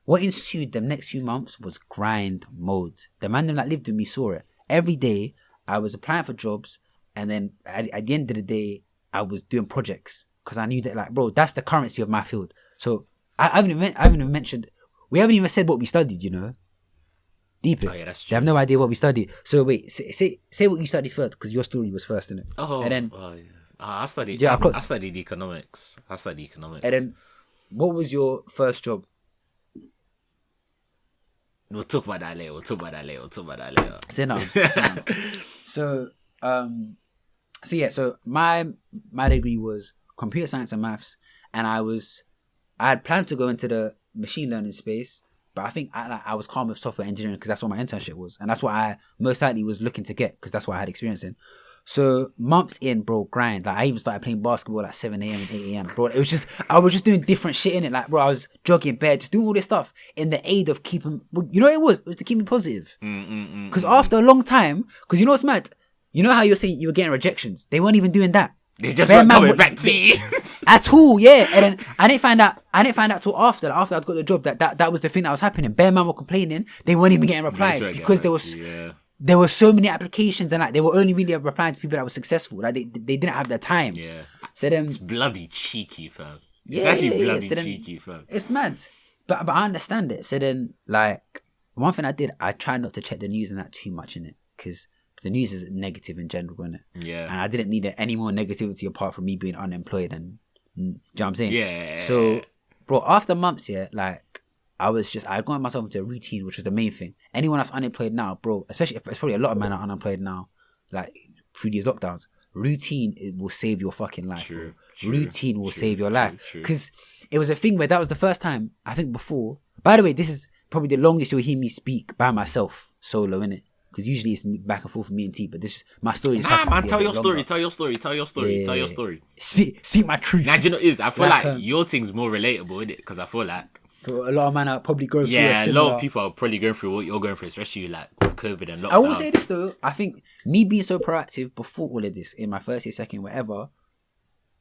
what ensued the next few months was grind mode. The man that lived with me saw it. Every day, I was applying for jobs, and then at the end of the day, I was doing projects. Because I knew that, like, bro, that's the currency of my field. So, I haven't even mentioned we haven't even said what we studied, you know. Deep it. Oh yeah, that's They true. have no idea what we studied. So wait, say what you studied first, because your story was first, innit? Oh, And then yeah. I studied. yeah, I studied economics. and then what was your first job? We'll talk about that later. Say now. So so my degree was computer science and maths, and I had planned to go into the machine learning space, but I think I was calm with software engineering because that's what my internship was, and that's what I most likely was looking to get because that's what I had experience in. So months in, bro, grind. Like I even started playing basketball at 7 a.m. and 8 a.m. Bro, it was just I was just doing different shit in it. Like, bro, I was jogging bed, just doing all this stuff in the aid of keeping. You know what it was? It was to keep me positive. Because after a long time, because you know what's mad? You know how you're saying you were getting rejections? They weren't even doing that. They just weren't coming back to you at all. Yeah, and then I didn't find out till after I'd got the job that was the thing that was happening. Bare man were complaining. They weren't even getting replies because there were so many applications, and like they were only really replying to people that were successful. Like they didn't have the time. Yeah. So then it's bloody cheeky, fam. It's actually bloody cheeky, fam. It's mad. But I understand it. So then, like, one thing I did, I tried not to check the news and that too much in it, because the news is negative in general, isn't it? Yeah. And I didn't need any more negativity apart from me being unemployed, and do you know what I'm saying? Yeah. So, bro, after months, yeah, like I got myself into a routine, which was the main thing. Anyone that's unemployed now, bro, especially if it's probably a lot of men are unemployed now, like through these lockdowns. Routine, it will save your fucking life. True. Routine will save your life. Because it was a thing where that was the first time, I think before. By the way, this is probably the longest you'll hear me speak by myself, solo, innit? Because usually it's back and forth with me and T, but this is my story. Man, tell your story. Speak my truth. Now, do you know what it is? I feel like your thing's more relatable, innit? Because I feel like a lot of men are probably going through a lot of people are probably going through what you're going through, especially like with COVID and lockdown. I will say this though, I think me being so proactive before all of this, in my first year, second, whatever,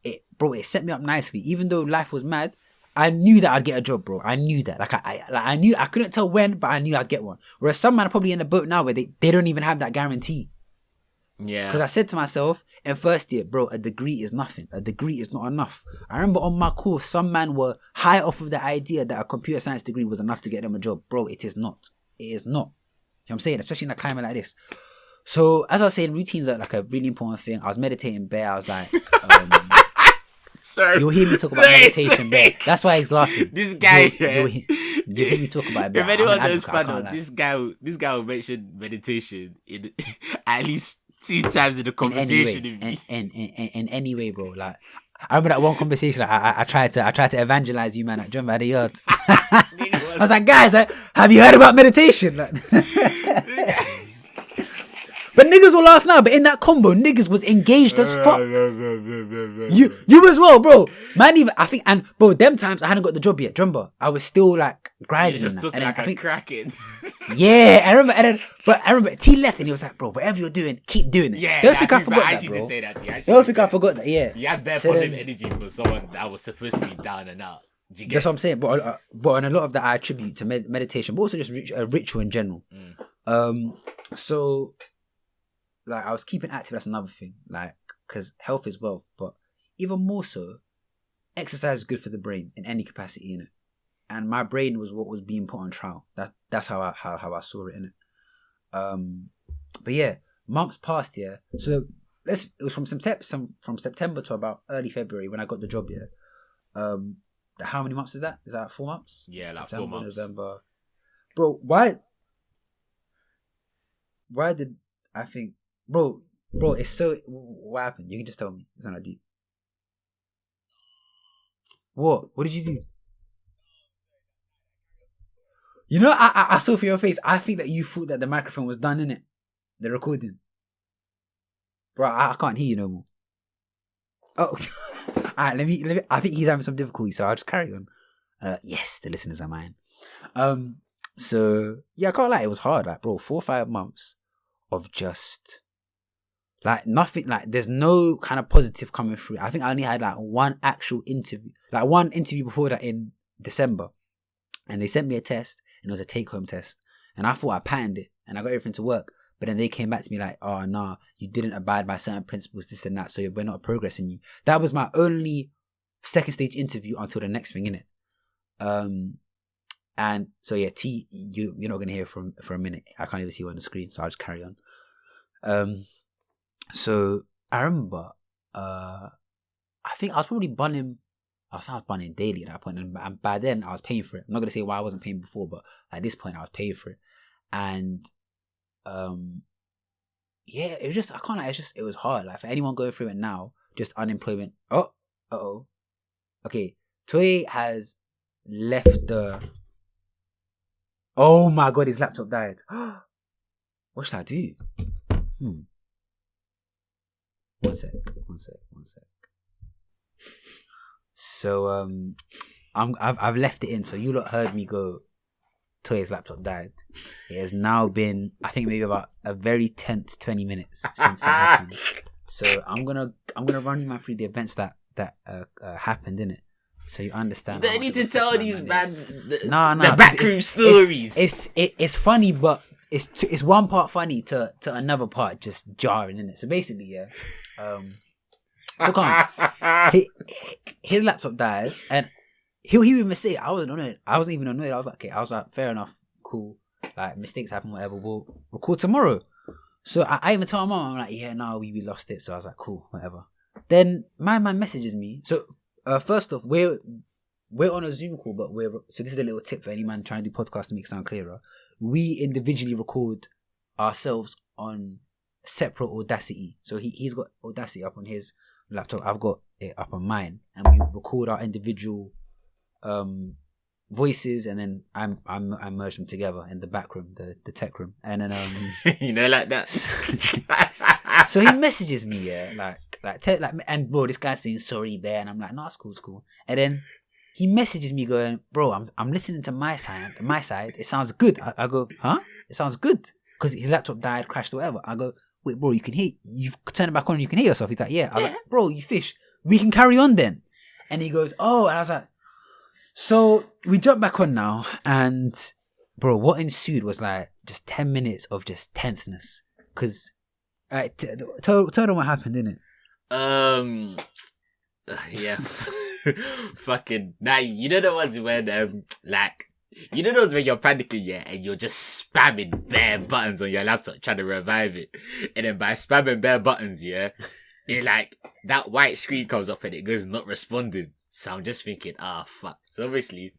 it set me up nicely. Even though life was mad, I knew that I'd get a job, bro. I knew that. I knew, I couldn't tell when, but I knew I'd get one. Whereas some men are probably in a boat now where they don't even have that guarantee. Yeah. Because I said to myself in first year, bro, a degree is nothing. A degree is not enough. I remember on my course, some men were high off of the idea that a computer science degree was enough to get them a job. Bro, it is not. It is not. You know what I'm saying? Especially in a climate like this. So, as I was saying, routines are like a really important thing. I was meditating bare. I was like... Sorry. You'll hear me talk about meditation bare. That's why he's laughing. This guy... You'll hear me talk about it bare. If anyone knows Fanuel, this guy will mention meditation in at least 2 times in the conversation. In any way, bro. Like, I remember that one conversation. I tried to evangelize you, man, at John by the Yard. I was like, guys, have you heard about meditation? Like, but niggas will laugh now. But in that combo, niggas was engaged as fuck. You as well, bro. Man, even I think, and bro, them times I hadn't got the job yet. Remember, I was still like grinding. You just took like a cracking. Yeah, I remember T left and he was like, bro, whatever you're doing, keep doing it. Yeah, don't think I forgot that, bro. Did say that to you. Don't think I forgot that. Yeah, you had bare positive energy for someone that was supposed to be down and out. That's what I'm saying. But on a lot of that, I attribute to meditation, but also just a ritual in general. So, like, I was keeping active. That's another thing. Like, because health is wealth, but even more so, exercise is good for the brain in any capacity, in it. And my brain was what was being put on trial. That's how I saw it, in it. But yeah, months passed here. So it was from September to about early February when I got the job here. How many months is that? Is that 4 months? Yeah, like September, 4 months. November. Bro, why did I think, bro, it's so, what happened? You can just tell me. It's not that deep. What did you do? You know, I saw from your face, I think that you thought that the microphone was done, innit? The recording. Bro, I can't hear you no more. Oh, alright, let me, I think he's having some difficulty, so I'll just carry on. Yes, the listeners are mine. So, yeah, I can't lie, it was hard, like, bro, 4 or 5 months of just, like, nothing, like, there's no kind of positive coming through. I think I only had, like, one actual interview, like, one interview before that in December, and they sent me a test, and it was a take-home test, and I thought I patterned it, and I got everything to work, but then they came back to me like, oh, nah, you didn't abide by certain principles, this and that, so we're not progressing you. That was my only second stage interview until the next thing, innit? And so yeah, you're not gonna hear from for a minute. I can't even see you on the screen, so I'll just carry on. So I remember, I think I was probably bunning. I was bunning daily at that point, and by then I was paying for it. I'm not gonna say why I wasn't paying before, but at this point I was paying for it, and yeah, it was just I can't. It was hard. Like for anyone going through it now, just unemployment. Okay, Toye has left the. Oh my god, his laptop died. What should I do? One sec. So I've left it in. So you lot heard me go. Toye's laptop died. It has now been, I think, maybe about a very tense 20 minutes since that happened. So I'm gonna run you through the events that happened in it, so you understand. You don't need to tell these man the backroom stories. It's funny, but it's one part funny to another part just jarring, isn't it? So basically, yeah. So come on. His laptop dies, and he even say I wasn't annoyed. I wasn't even annoyed. I was like, okay. I was like, fair enough, cool. Like mistakes happen, whatever. We'll record tomorrow. So I even told my mom, I'm like, yeah, no, we lost it. So I was like, cool, whatever. Then my man messages me. So first off, we're on a Zoom call, but so this is a little tip for any man trying to do podcasts to make it sound clearer. We individually record ourselves on separate Audacity. So he's got Audacity up on his laptop. I've got it up on mine, and we record our individual voices, and then I merge them together in the back room, the tech room, and then like that. So he messages me, yeah, and bro, this guy's saying sorry there, and I'm like, no, it's cool, and then he messages me going, bro, I'm listening to my side, it sounds good. I go, huh? It sounds good, because his laptop died, crashed, or whatever. I go, wait, bro, you've turned it back on, and you can hear yourself. He's like, yeah. I was like, bro, you fish, we can carry on then. And he goes, oh, and I was like, so we jump back on now, and bro, what ensued was like just 10 minutes of just tenseness. Because, tell them what happened, innit? Yeah, fucking. Now you know the ones when you know those when you're panicking, yeah, and you're just spamming bare buttons on your laptop trying to revive it, and then by spamming bare buttons, yeah, it like that white screen comes up and it goes not responding. So I'm just thinking, fuck. So obviously,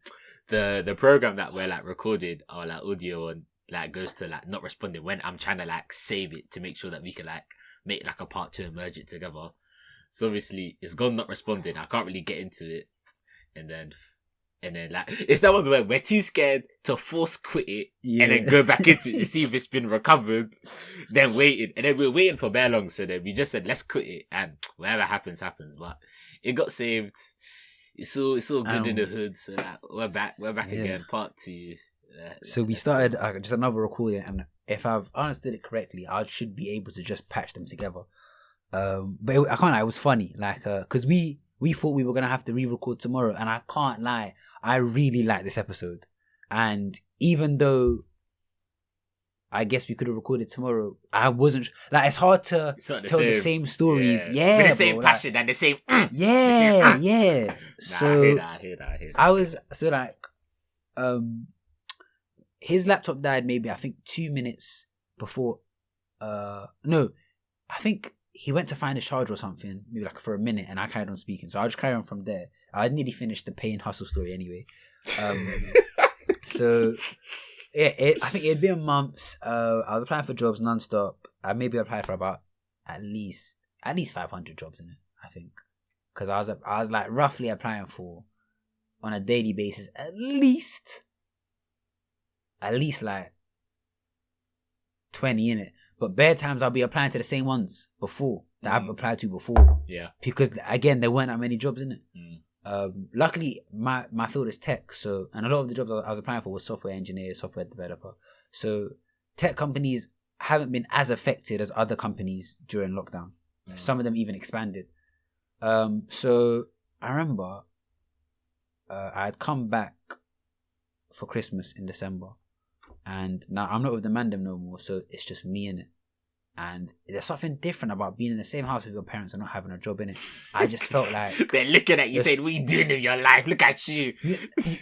the program that we're like recording our like audio on like goes to like not responding when I'm trying to like save it to make sure that we can like make like a part 2 and merge it together. So obviously it's gone not responding. I can't really get into it, and then like it's that ones where we're too scared to force quit it and then go back into it to see if it's been recovered. Then waiting, and then we're waiting for bare long. So then we just said let's quit it, and whatever happens. But it got saved. It's all good in the hood. So like, we're back again, part 2. So we started just another recording, and if I've understood it correctly, I should be able to just patch them together. But I can't lie, it was funny, like because we thought we were gonna have to re-record tomorrow, and I can't lie, I really like this episode, and even though I guess we could have recorded tomorrow, I wasn't like, it's hard to tell the same stories, with the same passion, like, and the same yeah. So I hear that. I was so like his laptop died maybe I think 2 minutes before. No, I think he went to find a charger or something, maybe like for a minute, and I carried on speaking. So I'll just carry on from there. I nearly finished the pay and hustle story anyway. So I think it had been months. I was applying for jobs non-stop. I maybe applied for about at least 500 jobs in it, I think, because I was like roughly applying for on a daily basis at least like 20 in it. But bare times I'll be applying to the same ones before that I've applied to before. Yeah. Because again, there weren't that many jobs in it. Luckily, my field is tech, so, and a lot of the jobs I was applying for was software engineer, software developer. So tech companies haven't been as affected as other companies during lockdown. Some of them even expanded. So I remember I had come back for Christmas in December. And now I'm not with the mandem no more, so it's just me in it. And there's something different about being in the same house with your parents and not having a job in it. I just felt like they're looking at you saying, "What are you doing with your life? Look at you."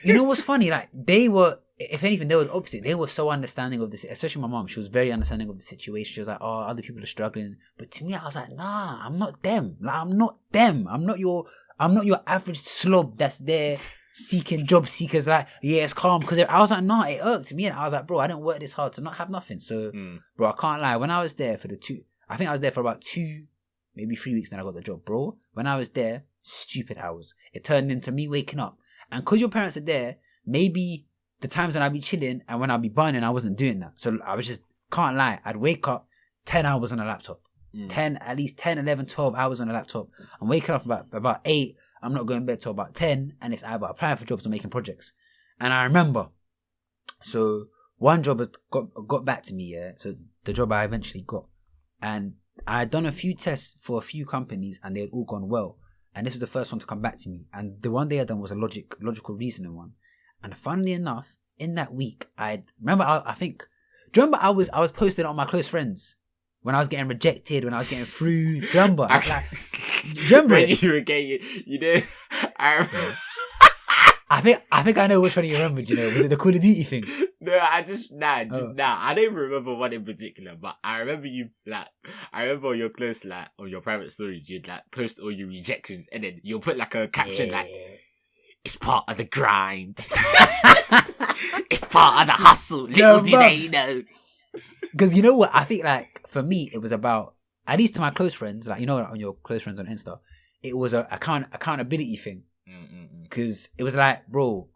You know what's funny? Like they were if anything, they were opposite. They were so understanding of this, especially my mom. She was very understanding of the situation. She was like, "Oh, other people are struggling," but to me, I was like, "Nah, I'm not them. Like, I'm not them. I'm not your average slob that's there seeking job seekers. Like, yeah, it's calm." Because I was like, "Nah, it irked me," and I was like, "Bro, I didn't work this hard to not have nothing." So, bro, I can't lie. When I was there for I think I was there for about 2, maybe 3 weeks. Then I got the job, bro. When I was there, stupid hours. It turned into me waking up, and because your parents are there, maybe the times when I'd be chilling and when I'd be burning, I wasn't doing that. So I was just, can't lie, I'd wake up 10 hours on a laptop. 10, at least 10, 11, 12 hours on a laptop. I'm waking up about 8. I'm not going to bed till about 10. And it's either applying for jobs or making projects. And I remember, so one job had got back to me, yeah. So the job I eventually got. And I had done a few tests for a few companies and they had all gone well. And this was the first one to come back to me. And the one they had done was a logical reasoning one. And funnily enough, in that week, I remember I was posting on my close friends when I was getting rejected, when I was getting through. Do you remember? When you were getting, you know, I think I know which one you remembered. You know, was it the Call of Duty thing? No, I don't even remember one in particular, but I remember you I remember on your close on your private storage, you'd post all your rejections, and then you'll put a caption "It's part of the grind. It's part of the hustle. Little do they know." Because you know what? I think for me, it was about, at least to my close friends, on your close friends on Insta, it was a accountability thing. Because it was bro,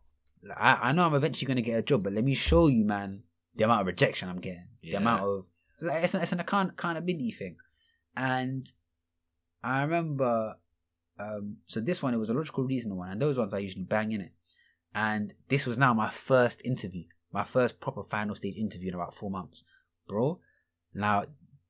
I know I'm eventually going to get a job, but let me show you, man, the amount of rejection I'm getting. The amount of, it's an accountability thing. And I remember, so this one, it was a logical reason one, and those ones I usually bang in it. And this was now my first interview, my first proper final stage interview in about 4 months, bro. Now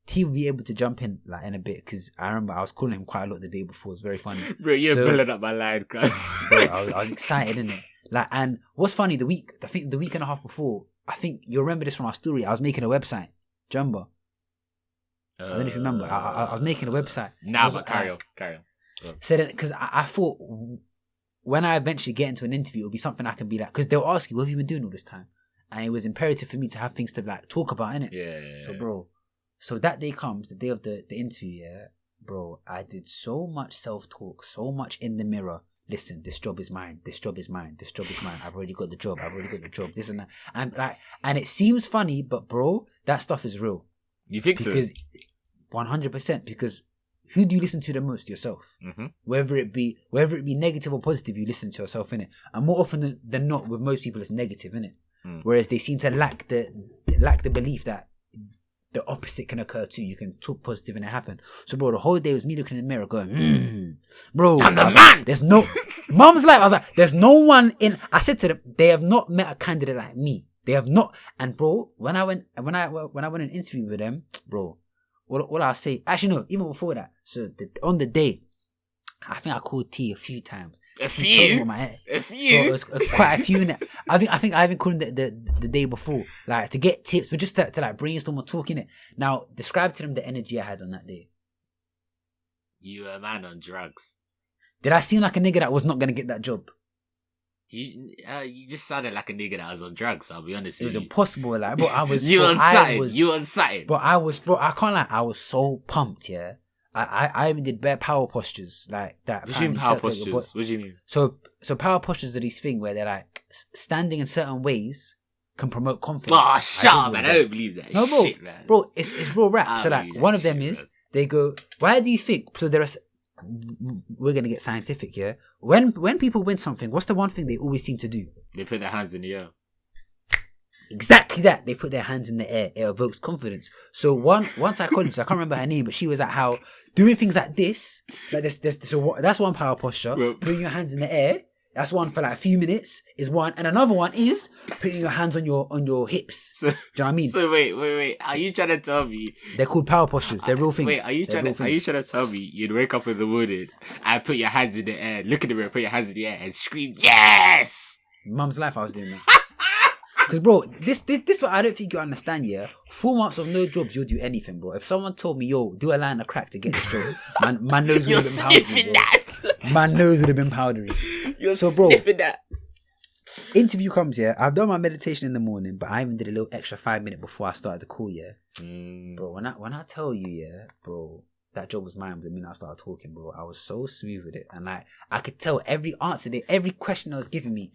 he will be able to jump in in a bit, because I remember I was calling him quite a lot the day before. It was very funny. Bro, you're building up my line, cuz. Bro, I was excited, innit? And what's funny, the week and a half before, I think you'll remember this from our story, I was making a website. Do you remember? I don't know if you remember. I was making a website. But carry on. So then, because I thought when I eventually get into an interview, it'll be something I can be because they'll ask you, what have you been doing all this time? And it was imperative for me to have things to talk about, innit? Yeah. So, bro, that day comes, the day of the interview, yeah, bro, I did so much self-talk, so much in the mirror. Listen, this job is mine. This job is mine. This job is mine. I've already got the job. This and that. And it seems funny, but bro, that stuff is real. You think so? Because 100%. Because who do you listen to the most? Yourself. Mm-hmm. Whether it be negative or positive, you listen to yourself, innit? And more often than not, with most people, it's negative, innit? Whereas they seem to lack the belief that the opposite can occur too. You can talk positive and it happen. So, bro, the whole day was me looking in the mirror going, bro, I'm the man. There's no mom's life. I was like, there's no one in. I said to them, they have not met a candidate like me. They have not. And bro, when I went and interviewed with them, bro, what I'll say, actually no, even before that. So on the day, I think I called T a few times. A few? Bro, it was quite a few. I think I even called him the day before, to get tips, but just to brainstorm or talk in it. Now, describe to them the energy I had on that day. You were a man on drugs. Did I seem like a nigga that was not gonna get that job? You just sounded like a nigga that was on drugs. I'll be honest with you. It was impossible. Bro, I was. You on sight. But I can't lie. I was so pumped. Yeah. I even did bare power postures that. What do you mean power postures? What do you mean? So power postures are these things where they're standing in certain ways can promote confidence. Oh, shut up, man! I don't believe that. No, bro, shit, man. Bro, it's real rap. So one of them is they go, why do you think? So we're gonna get scientific here. When people win something, what's the one thing they always seem to do? They put their hands in the air. Exactly that. They put their hands in the air. It evokes confidence. So one psychologist, I can't remember her name, but she was how doing things like this, so that's one power posture. Putting your hands in the air, that's one for a few minutes is one, and another one is putting your hands on your hips. Do you know what I mean? So wait. Are you trying to tell me they're called power postures? They're real things. Wait, are you trying to tell me you'd wake up in the morning and put your hands in the air, look in the mirror, put your hands in the air, and scream yes? Mum's life, I was doing that. Because, bro, this what I don't think you understand, yeah? 4 months of no jobs, you'll do anything, bro. If someone told me, yo, do a line of crack to get this job, my nose would have been powdery. Man nose would have been powdery. You're sniffing that. interview comes, yeah. I've done my meditation in the morning, but I even did a little extra 5 minutes before I started the call, yeah. Bro, when I tell you, yeah, bro, that job was mine. The minute I started talking, bro, I was so smooth with it, and like I could tell every answer, every question I was giving me,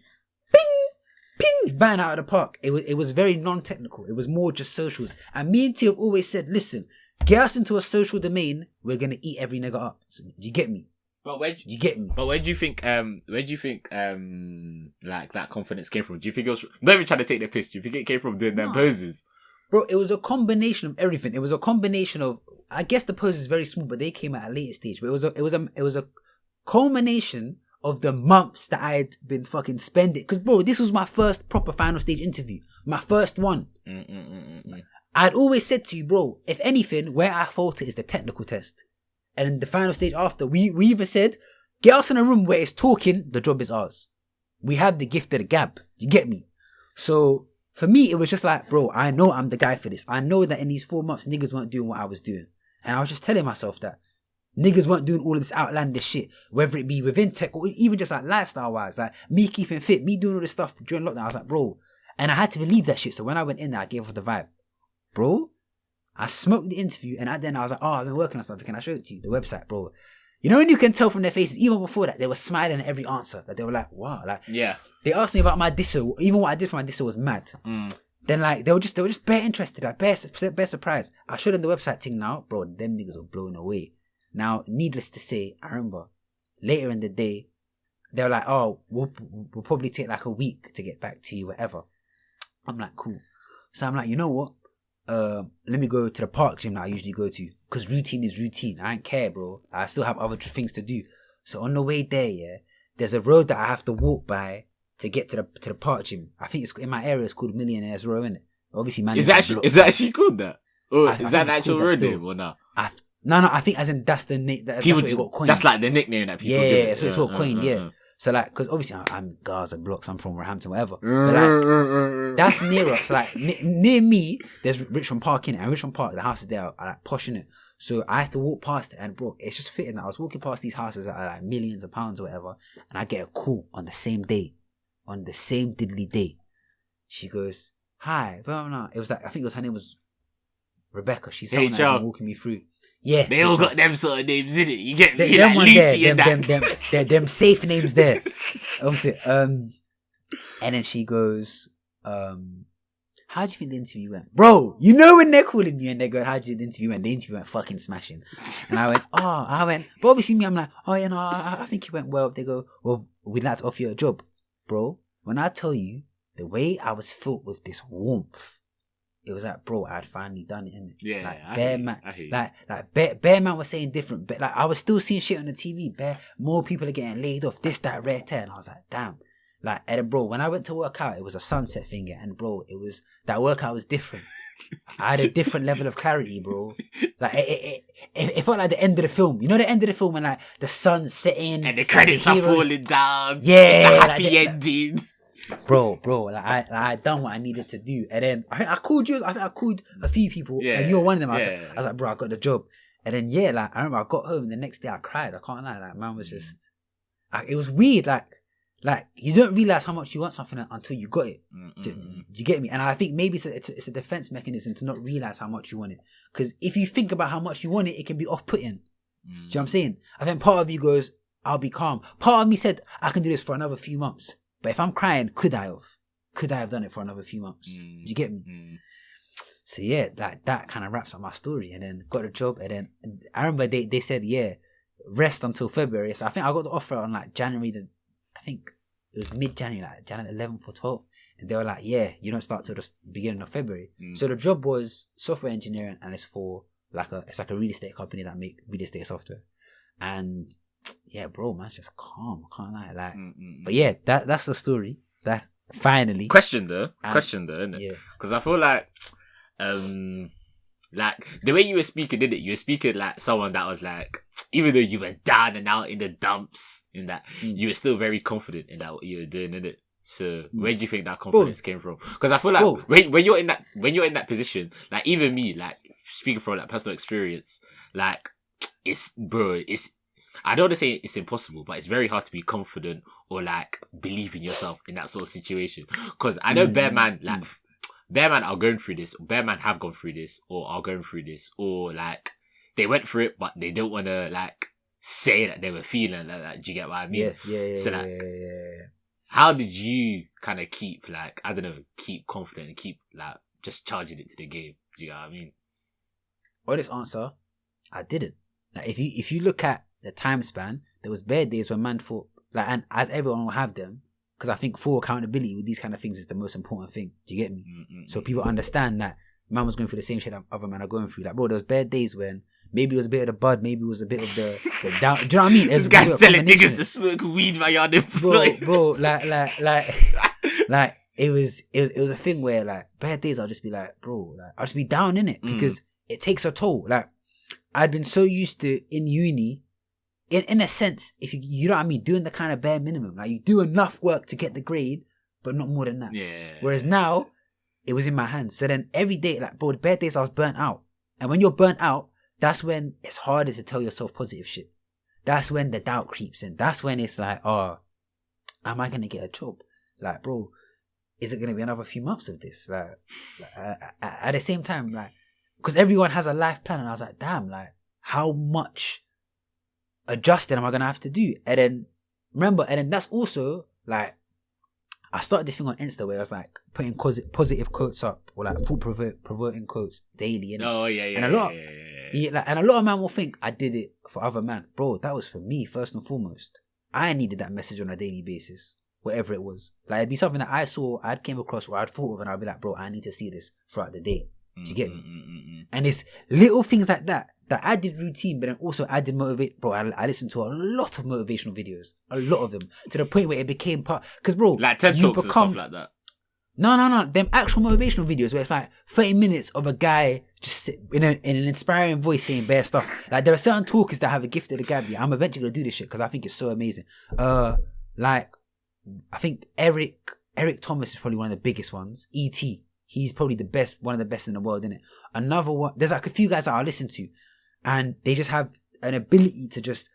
ping, bang out of the park. It was very non-technical. It was more just socials. And me and T have always said, listen, get us into a social domain, we're gonna eat every nigga up. So, do you get me? But where you get me? But where do you think like that confidence came from? Do you think it was not even trying to take the piss? Do you think it came from doing them poses? Bro, it was a combination of everything. It was a combination of, I guess the poses is very small, but they came at a later stage. But it was a culmination of the months that I had been fucking spending. Because bro, this was my first proper final stage interview, my first one. I'd always said to you, bro, if anything, where I falter is the technical test. And the final stage after, we even said, get us in a room where it's talking, the job is ours. We have the gift of the gab. You get me? So for me, it was just like, bro, I know I'm the guy for this. I know that in these 4 months, niggas weren't doing what I was doing. And I was just telling myself that niggas weren't doing all of this outlandish shit, whether it be within tech or even just like lifestyle wise, like me keeping fit, me doing all this stuff during lockdown. I was like, bro, and I had to believe that shit. So when I went in there, I gave off the vibe, bro. I smoked the interview, and then I was like, oh, I've been working on something. Can I show it to you? The website, bro. You know when you can tell from their faces, even before that, they were smiling at every answer. Like they were like, wow, like yeah. They asked me about my disso. Even what I did for my disso was mad. Then like they were just bare interested, like bare surprised. I showed them the website thing now, bro. Them niggas were blown away. Now, needless to say, I remember later in the day, they were like, oh, we'll probably take like a week to get back to you, whatever. I'm like, cool. So I'm like, you know what? Let me go to the park gym that I usually go to, because routine is routine. I don't care, bro. I still have other things to do. So on the way there, yeah, there's a road that I have to walk by to get to the park gym. I think it's in my area. It's called Millionaires Row, innit? Obviously, man. Is that actually called that? Or is that the actual road name or not? No. I think as in that's the name. That's what it got coined. That's like the nickname that people give it. Yeah, so it's got coined. Yeah. So like, because obviously I'm Gaza Blocks, I'm from Roehampton, whatever. But like, that's near us. Like near me, there's Richmond Park in it, and Richmond Park, the houses there are like posh in it. So I have to walk past it, and bro, it's just fitting that I was walking past these houses that are like millions of pounds or whatever, and I get a call on the same diddly day. She goes, "Hi, blah blah blah." It was like, I think her name was Rebecca. She's someone that's been walking me through. Yeah, they all got them sort of names in it. You get me, like Lucy and that. Them safe names there. And then she goes, how do you think the interview went? Bro, you know when they're calling you and they're going, how do you think the interview went? The interview went fucking smashing. And I went, but obviously me, I'm like, oh, you know, I think it went well. They go, well, we'd like to offer you a job. Bro, when I tell you, the way I was filled with this warmth, it was like, bro, I'd finally done it, innit? Yeah, like, Bear Man was saying different, but like I was still seeing shit on the TV. More people are getting laid off, this, that, rare tear. And I was like, damn. Like, and then, bro, when I went to work out, it was a sunset thing, and bro, that workout was different. I had a different level of clarity, bro. Like, it felt like the end of the film. You know the end of the film when like the sun's setting and the credits are falling down. Yeah, it's the happy ending. Bro, like I done what I needed to do, and then I called you. I think I called a few people, and you were one of them. I was like, bro, I got the job, and then like I remember I got home, and the next day I cried. I can't lie, like man was just, it was weird, like you don't realize how much you want something until you got it. Do you get me? And I think maybe it's a defense mechanism to not realize how much you want it, because if you think about how much you want it, it can be off-putting. Do you know what I'm saying? I think part of you goes, I'll be calm. Part of me said I can do this for another few months. But if I'm crying, could I have done it for another few months? Do you get me? So yeah, that kind of wraps up my story. And then got a job, and then I remember they said, yeah, rest until February. So I think I got the offer on like January. I think it was mid-January, like January 11th or 12th. And they were like, yeah, you don't start till the beginning of February. So the job was software engineering, and it's for it's like a real estate company that make real estate software. And yeah, bro, man's just calm. I can't lie. Like, but yeah, that's the story. That finally. Question though, isn't it? Yeah. Because I feel like the way you were speaking, did it? You were speaking like someone that was like, even though you were down and out in the dumps, in that you were still very confident in that what you were doing, innit? So where do you think that confidence came from? Because I feel like when you're in that position, like even me, like speaking from like personal experience, like it's I don't want to say it's impossible, but it's very hard to be confident or like believe in yourself in that sort of situation. Because I know bear man are going through this, bear man have gone through this, or are going through this, or like they went through it, but they don't want to like say that they were feeling like that. Do you get what I mean? So like, how did you kind of keep like, I don't know, keep confident and keep like just charging it to the game? Do you get what I mean? Honest answer, I didn't. Like if you look at the time span, there was bare days when man thought like, and as everyone will have them, because I think full accountability with these kind of things is the most important thing. Do you get me? So people understand that man was going through the same shit that other men are going through. Like, bro, there was bare days when maybe it was a bit of the bud, maybe it was a bit of the down. Do you know what I mean? This guy's telling niggas to smoke weed while you're bro, like it was a thing where like bare days I'll just be like, bro, like I'll just be down in it because it takes a toll. Like I'd been so used to in uni, in a sense, if you know what I mean, doing the kind of bare minimum. Like you do enough work to get the grade, but not more than that. Yeah. Whereas now, it was in my hands. So then every day, like bro, the bare days I was burnt out. And when you're burnt out, that's when it's harder to tell yourself positive shit. That's when the doubt creeps in. That's when it's like, oh, am I gonna get a job? Like, bro, is it gonna be another few months of this? Like at the same time, like, because everyone has a life plan, and I was like, damn, like, how much adjusting am I gonna have to do? And then remember, and then that's also like, I started this thing on Insta where I was like putting positive quotes up or like thought provoking quotes daily. Innit? Oh yeah. And a lot, and a lot of man will think I did it for other man, bro. That was for me first and foremost. I needed that message on a daily basis, whatever it was. Like it'd be something that I saw, I'd came across, or I'd thought of, and I'd be like, bro, I need to see this throughout the day. Do you get me? And it's little things like that I did routine, but then also I did motivate. Bro, I listened to a lot of motivational videos, a lot of them, to the point where it became part. Because bro, like TED Talks and stuff like that. No. Them actual motivational videos where it's like 30 minutes of a guy just in an inspiring voice saying bare stuff. Like there are certain talkers that have a gift of the gab. I'm eventually gonna do this shit because I think it's so amazing. Like I think Eric Thomas is probably one of the biggest ones. E.T. He's probably the best, one of the best in the world, isn't it? Another one, there's like a few guys that I listen to, and they just have an ability to just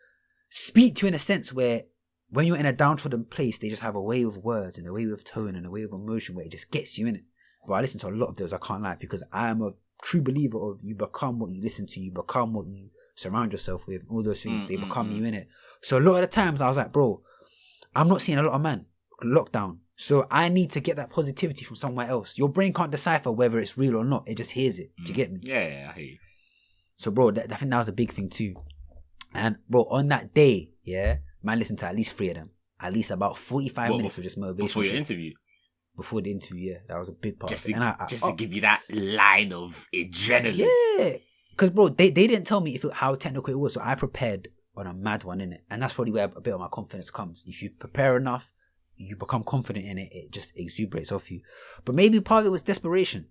speak to you in a sense where when you're in a downtrodden place, they just have a way with words and a way with tone and a way with emotion where it just gets you in it. But I listen to a lot of those, I can't lie, because I am a true believer of you become what you listen to, you become what you surround yourself with, all those things, they become you in it. So a lot of the times I was like, bro, I'm not seeing a lot of man, lockdown. So I need to get that positivity from somewhere else. Your brain can't decipher whether it's real or not. It just hears it. Do you get me? Yeah, I hear you. So bro, I think that was a big thing too. And bro, on that day, yeah, man, listened to at least 3 of them. At least about 45 minutes of just motivation. Before your interview? Before the interview, yeah. That was a big part just of it. To give you that line of adrenaline. Yeah. Because bro, they didn't tell me how technical it was. So I prepared on a mad one, innit? And that's probably where a bit of my confidence comes. If you prepare enough, you become confident in it, it just exuberates off you. But maybe part of it was desperation.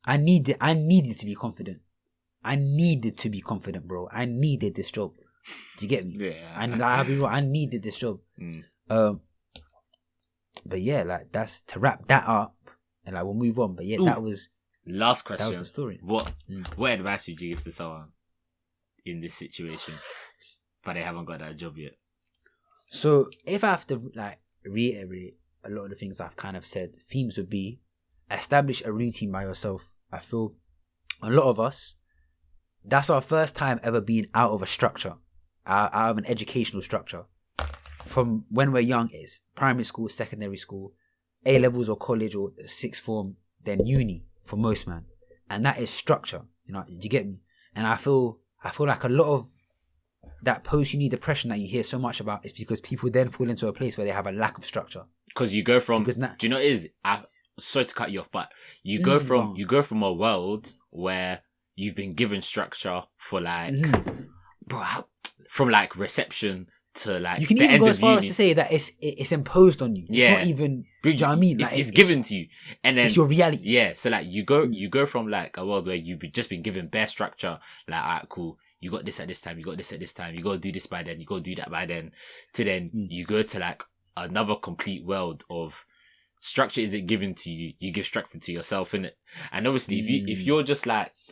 I needed to be confident. I needed to be confident, bro. I needed this job. Do you get me? Yeah. And I needed this job. But yeah, like that's to wrap that up, and like we'll move on. But yeah, that was last question. That was the story. What advice would you give to someone in this situation, but they haven't got that job yet? So if I have to like reiterate a lot of the things I've kind of said, themes would be establish a routine by yourself. I feel a lot of us, that's our first time ever being out of a structure, out of an educational structure. From when we're young, it's primary school, secondary school, A levels or college or sixth form, then uni for most man, and that is structure. You know, do you get me? And I feel like a lot of that post-uni depression that you hear so much about is because people then fall into a place where they have a lack of structure. Because you go from, do you know what it is? Sorry to cut you off, but you go from a world where you've been given structure for like, from like reception to like you can the even end go as far as to say that it's imposed on you. It's not even. Do you know what I mean? Like, it's given to you, and then it's your reality. Yeah, so like you go from like a world where you've just been given bare structure, like alright, cool. You got this at this time. You got this at this time. You got to do this by then. You got to do that by then. To then you go to like another complete world of structure isn't given to you. You give structure to yourself, innit? And obviously, if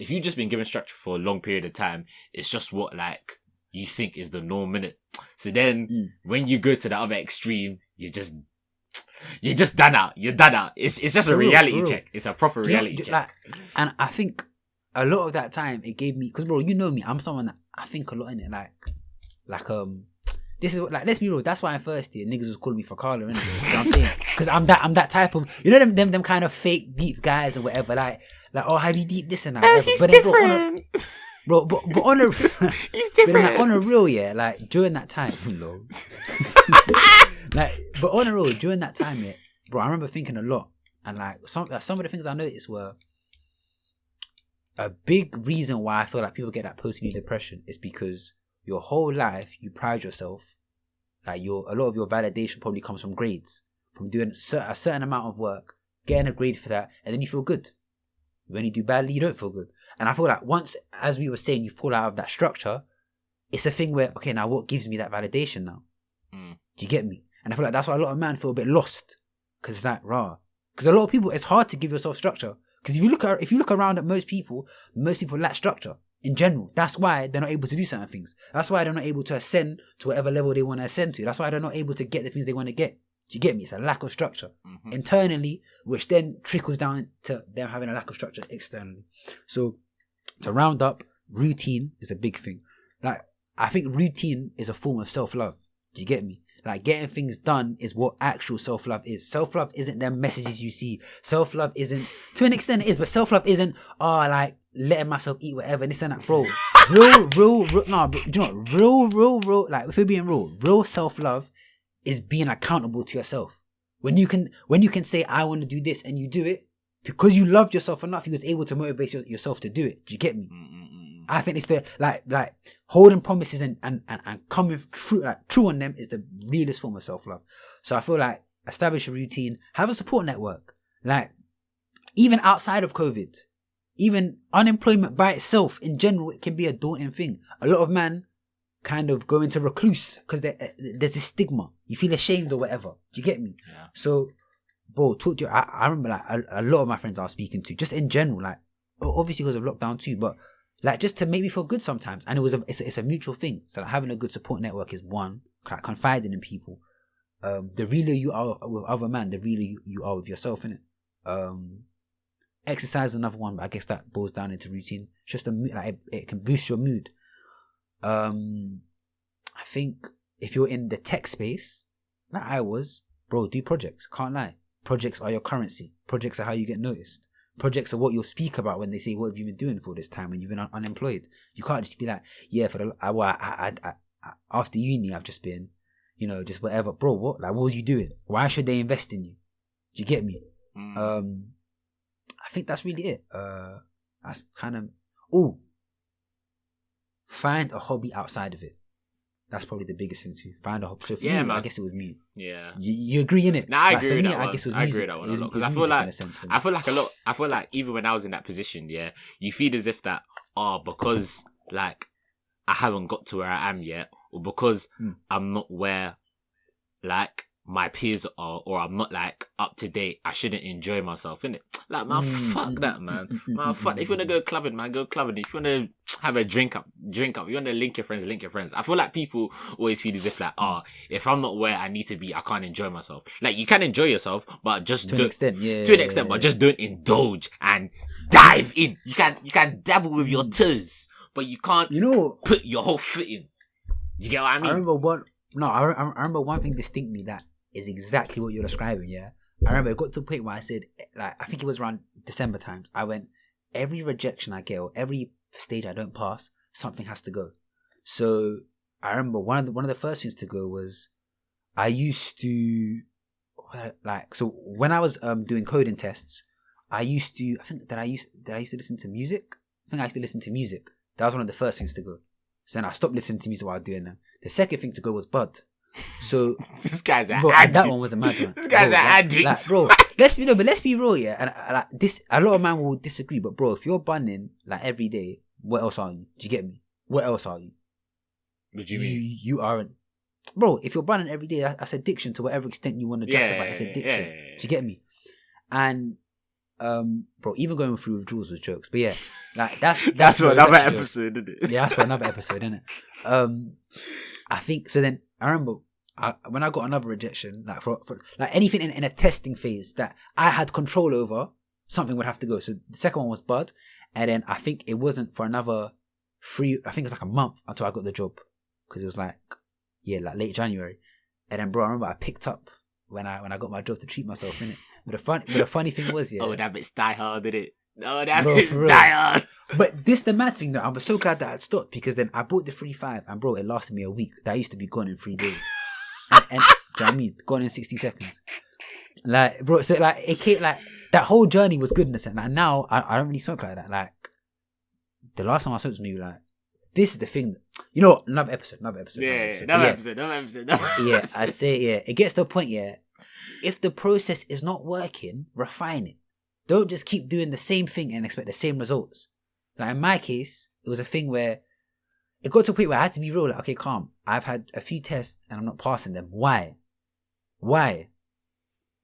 you've just been given structure for a long period of time, it's just what like you think is the norm, innit? So then when you go to the other extreme, you're just done out. You're done out. It's just a reality check. It's a proper reality check. Like, and I think a lot of that time it gave me, because bro, you know me, I'm someone that I think a lot in it. This is what, like, let's be real. That's why in first year niggas was calling me for Carla, innit? You know what I'm saying? Because I'm that type of, you know, them kind of fake deep guys or whatever. Like oh, have you deep this and that? Oh, he's different. Bro, but on a he's different. But on a real, yeah, like during that time, no. But on a real, during that time, yeah, bro, I remember thinking a lot, and like some of the things I noticed were a big reason why I feel like people get that post-uni depression is because your whole life you pride yourself, like a lot of your validation probably comes from grades, from doing a certain amount of work, getting a grade for that, and then you feel good. When you do badly, you don't feel good. And I feel like once, as we were saying, you fall out of that structure, it's a thing where, okay, now what gives me that validation now? Do you get me? And I feel like that's why a lot of men feel a bit lost. Because it's like, rah. Because a lot of people, it's hard to give yourself structure. Because if you look around at most people lack structure in general. That's why they're not able to do certain things. That's why they're not able to ascend to whatever level they want to ascend to. That's why they're not able to get the things they want to get. Do you get me? It's a lack of structure internally, which then trickles down to them having a lack of structure externally. So to round up, routine is a big thing. Like, I think routine is a form of self-love. Do you get me? Like, getting things done is what actual self-love is. Self-love isn't them messages you see. Self-love isn't, to an extent it is, but self-love isn't, like, letting myself eat whatever, this and that, bro. Real, no, but do you know what? Real, like, if we're being real self-love is being accountable to yourself. When you can say, I want to do this, and you do it, because you loved yourself enough, you was able to motivate yourself to do it. Do you get me? I think it's the like holding promises and coming through, like, true on them is the realest form of self-love. So I feel like establish a routine, have a support network. Like, even outside of COVID, even unemployment by itself in general, it can be a daunting thing. A lot of men kind of go into recluse because there's this stigma. You feel ashamed or whatever. Do you get me? Yeah. So, bro, talk to you. I remember, like, a lot of my friends I was speaking to, just in general, like, obviously because of lockdown too, but like, just to make me feel good sometimes. And it's a mutual thing. So like, having a good support network is one, like, confiding in people. The realer you are with other men, the realer you are with yourself, innit? Exercise is another one, but I guess that boils down into routine. It's just it can boost your mood. I think if you're in the tech space, like I was, bro, do projects. Can't lie. Projects are your currency. Projects are how you get noticed. Projects are what you'll speak about when they say, what have you been doing for this time when you've been unemployed? You can't just be like, yeah, after uni, I've just been, just whatever. Bro, what? Like, what was you doing? Why should they invest in you? Do you get me? I think that's really it. That's kind of, find a hobby outside of it. That's probably the biggest thing too. Find a hobby. So for me, man, I guess it was me. Yeah. You agree in it? Nah, I agree with that one. I guess it was I music. agree with that one a lot. Because I feel like even when I was in that position, yeah, you feel as if that, because like I haven't got to where I am yet, or because I'm not where like my peers are, or I'm not like up to date, I shouldn't enjoy myself, innit? Like, man, fuck that, man. Man, fuck. If you want to go clubbing, man, go clubbing. If you want to have a drink up. If you want to link your friends. I feel like people always feel as if like, if I'm not where I need to be, I can't enjoy myself. Like, you can enjoy yourself, but just to an extent, but just don't indulge and dive in. You can dabble with your toes, but you can't put your whole foot in. You get what I mean? I remember one thing distinctly that is exactly what you're describing, yeah? I remember it got to a point where I said, like, I think it was around December times, I went, every rejection I get or every stage I don't pass, something has to go. So I remember one of the first things to go was, I used to, like, so when I was doing coding tests, I used to listen to music. That was one of the first things to go. So then I stopped listening to music while doing them. The second thing to go was Bud. So this guy's an addict. That one was a mad one. This guy's an addict. Like, bro, let's be real, yeah. And like this, a lot of men will disagree, but bro, if you're bunning like every day, what else are you? Do you get me? What else are you? What do you mean? You aren't, bro. If you're bunning every day, that's addiction to whatever extent you want to justify. It's addiction. Yeah. Do you get me? And bro, even going through withdrawals was jokes, but yeah. Like that's That's for another recollection. episode, isn't it? Yeah, that's for another episode, isn't it? I think so. Then I remember when I got another rejection, like for like anything in a testing phase that I had control over, something would have to go. So the second one was Bud, and then I think it wasn't for another I think it was like a month until I got the job, because it was like late January, and then bro, I remember I picked up when I got my job to treat myself in it. But the funny thing was, Oh, that bit's die hard, did it? Oh, that Bro, bit's for real. die hard. But this the mad thing though. I'm so glad that I'd stopped, because then I bought the 3.5 and bro, it lasted me a week. That used to be gone in 3 days. and do you know what I mean? Gone in 60 seconds. Like bro, so like it came like that whole journey was goodness, and like now I don't really smoke like that. Like the last time I smoked was maybe like this is the thing. You know, another episode. Another episode. Yeah, I'd say it gets to the point. Yeah, if the process is not working, refine it. Don't just keep doing the same thing and expect the same results. Like in my case, it was a thing where it got to a point where I had to be real. Like, okay, calm. I've had a few tests and I'm not passing them. Why?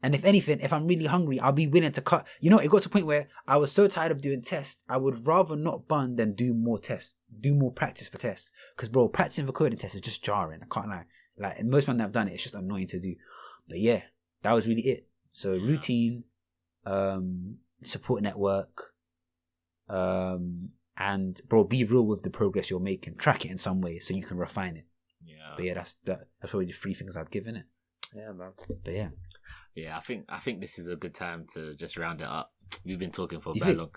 And if anything, if I'm really hungry, I'll be willing to cut. You know, it got to a point where I was so tired of doing tests, I would rather not bun than do more tests, do more practice for tests. Because bro, practicing for coding tests is just jarring. I can't lie. Like, and most men that have done it, it's just annoying to do. But yeah, that was really it. So routine, support network, and bro, be real with the progress you're making. Track it in some way so you can refine it. Yeah. But yeah, that's probably the 3 things I'd given it. Yeah, man. But yeah. Yeah, I think this is a good time to just round it up. We've been talking for Do very you long.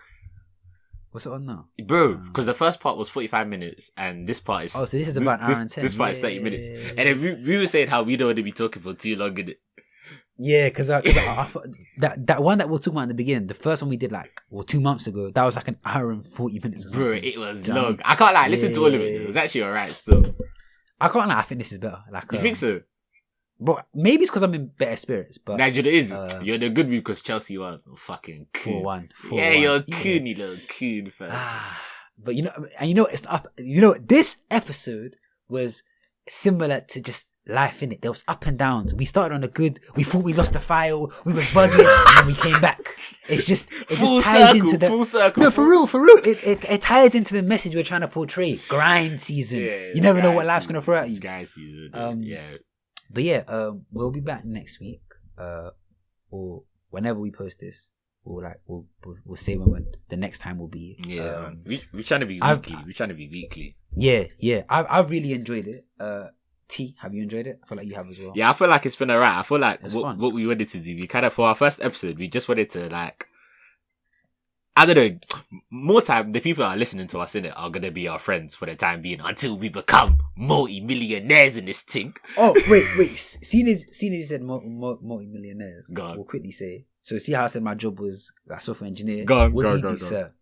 What's it on now? Bro, because the first part was 45 minutes and this part is... Oh, so this is about an hour and 10. This part is 30 minutes. And then we were saying how we don't want to be talking for too long, innit? Yeah, because I thought that one that we'll talk about in the beginning, the first one we did 2 months ago, that was like an hour and 40 minutes or something. Bro, it was long. I can't lie, listen to all of it. It was actually alright still. I can't lie, I think this is better. You think so? Bro, maybe it's because I'm in better spirits, but... Nigel, it is. You're in a good mood because Chelsea won. Fucking coon. 4-1. Yeah, you're coon, you little coon, fam. But it's up. You know, this episode was similar to just life, innit? There was up and downs. We started on a good. We thought we lost the file. We were bugging, and then we came back. It just ties into the full circle. No, for real. It ties into the message we're trying to portray. Grind season. Yeah, you never know what life's gonna throw at you. Grind season. Yeah. But yeah, we'll be back next week, or whenever we post this. We'll say when the next time will be. Yeah, we're trying to be weekly. We're trying to be weekly. Yeah. I've really enjoyed it. T, have you enjoyed it? I feel like you have as well. Yeah, I feel like it's been alright. I feel like what we wanted to do, we kind of, for our first episode, we just wanted to I don't know, more time, the people that are listening to us in it are going to be our friends for the time being until we become multi-millionaires in this thing. Oh, wait. Seeing as you said multi-millionaires, we'll quickly say, so see how I said my job was a software engineer? What do you do, sir?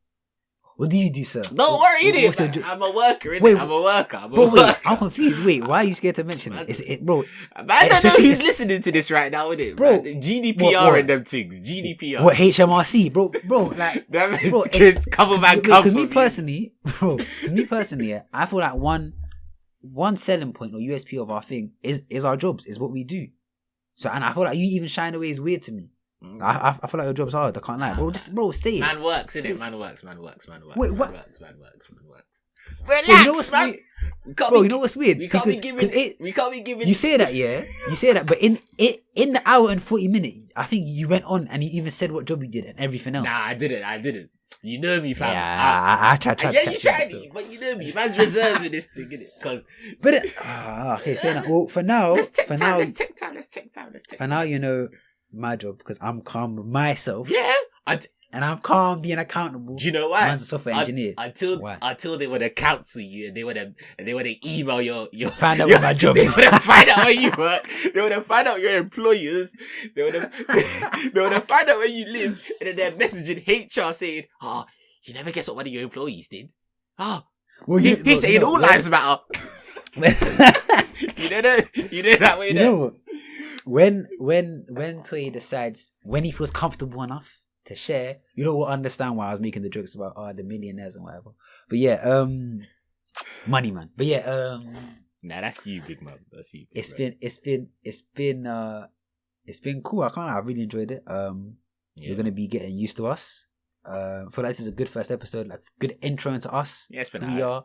What do you do, sir? Don't worry, innit? I'm a worker, innit? Wait, I'm a worker. Wait, I'm confused. Wait, why are you scared to mention it? Bro. I don't know who's listening to this right now, innit? Bro. GDPR and them things. GDPR. What, HMRC? Bro, that kids cover man come for me. Because me personally, I feel like one selling point or USP of our thing is our jobs, is what we do. So, and I feel like you even shying away is weird to me. I feel like your job's hard. I can't lie, bro. Say it. Man works, innit? Man works. Wait, what? Man works. Relax, man. You know what's weird? We can't be giving. You say that, yeah. You say that, but in the hour and 40 minutes, I think you went on and you even said what job you did and everything else. Nah, I didn't. You know me, fam. Yeah, I tried. Yeah, you tried it, but you know me. Man's reserved with this thing, innit? Okay, say that. Well, for now, let's take time. For now, you know my job, because I'm calm with myself. Yeah, and I'm calm being accountable. Do you know why? Man's a software engineer. Until they want to counsel you and they want to email your find out what my job is. They want to find out where you work. They want to find out your employers. They want to find out where you live, and then they're messaging HR saying, "Oh, you never guess what one of your employees did? Oh, well, he's saying all lives matter." You know that way. You know what? When Toye decides, when he feels comfortable enough to share, you know, we'll understand why I was making the jokes about the millionaires and whatever. But yeah, money man. But yeah, nah, that's you, big man. That's you. It's been cool. I really enjoyed it. You're gonna be getting used to us. I feel like this is a good first episode, like good intro into us. Yeah, it's been who we are.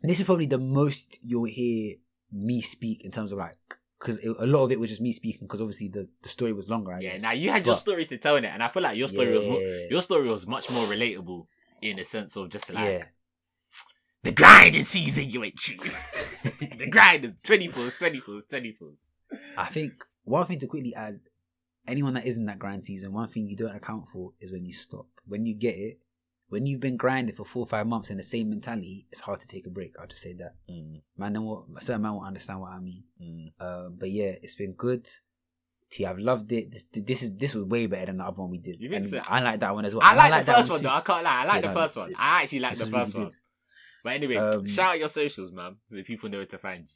And this is probably the most you'll hear me speak in terms of like, because a lot of it was just me speaking, because obviously the story was longer. I guess. Now you had your story to tell in it, and I feel like your story was much more relatable in the sense of just like the grind is season you ain't true. The grind is 24s. I think one thing to quickly add, anyone that is in that grind season, one thing you don't account for is when you stop. When you get it, when you've been grinding for 4 or 5 months in the same mentality, it's hard to take a break. I'll just say that. Certain man won't understand what I mean. But yeah, it's been good. I've loved it. This was way better than the other one we did. You think so? I like that one as well. I like the first one though. I can't lie. I like the first one. I actually like the first one. Good. But anyway, shout out your socials, man, so people know where to find you.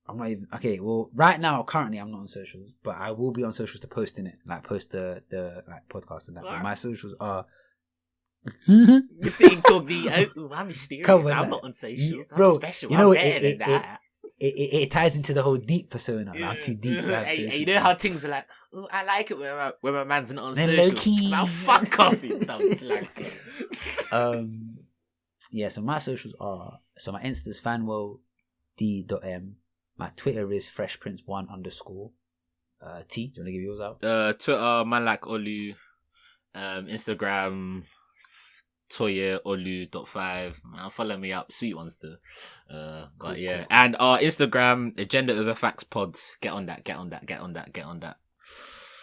I'm not even okay. Well, right now, currently, I'm not on socials, but I will be on socials to post in it, like post the like podcast and that. But my socials are Mr. Incognito. Ooh, I'm mysterious. I'm not on socials. I'm special. You know, I'm better than that. It ties into the whole deep persona. I'm too deep. Hey, you know how things are like, oh, I like it when my man's not on socials. Now fuck off, you dumb slags. Yeah, so my socials are, so my Insta's fanwellD.m. My Twitter is freshprince1_. T, do you want to give yours out? Twitter, man like Olu. Instagram, Toye Olu.5. Man, follow me up, sweet ones too. But yeah, cool. And our Instagram, Agenda Over Facts Pod. Get on that.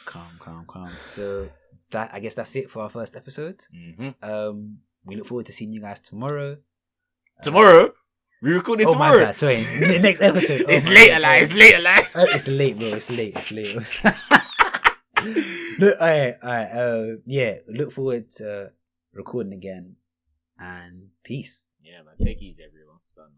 Calm. So that, I guess that's it for our first episode. We look forward to seeing you guys tomorrow. Tomorrow? We recorded tomorrow. My bad. Sorry, the next episode. It's later, like. It's late, bro. It's late. Look, alright. Yeah, look forward to recording again, and peace. Yeah, man. Take it easy, everyone. Done.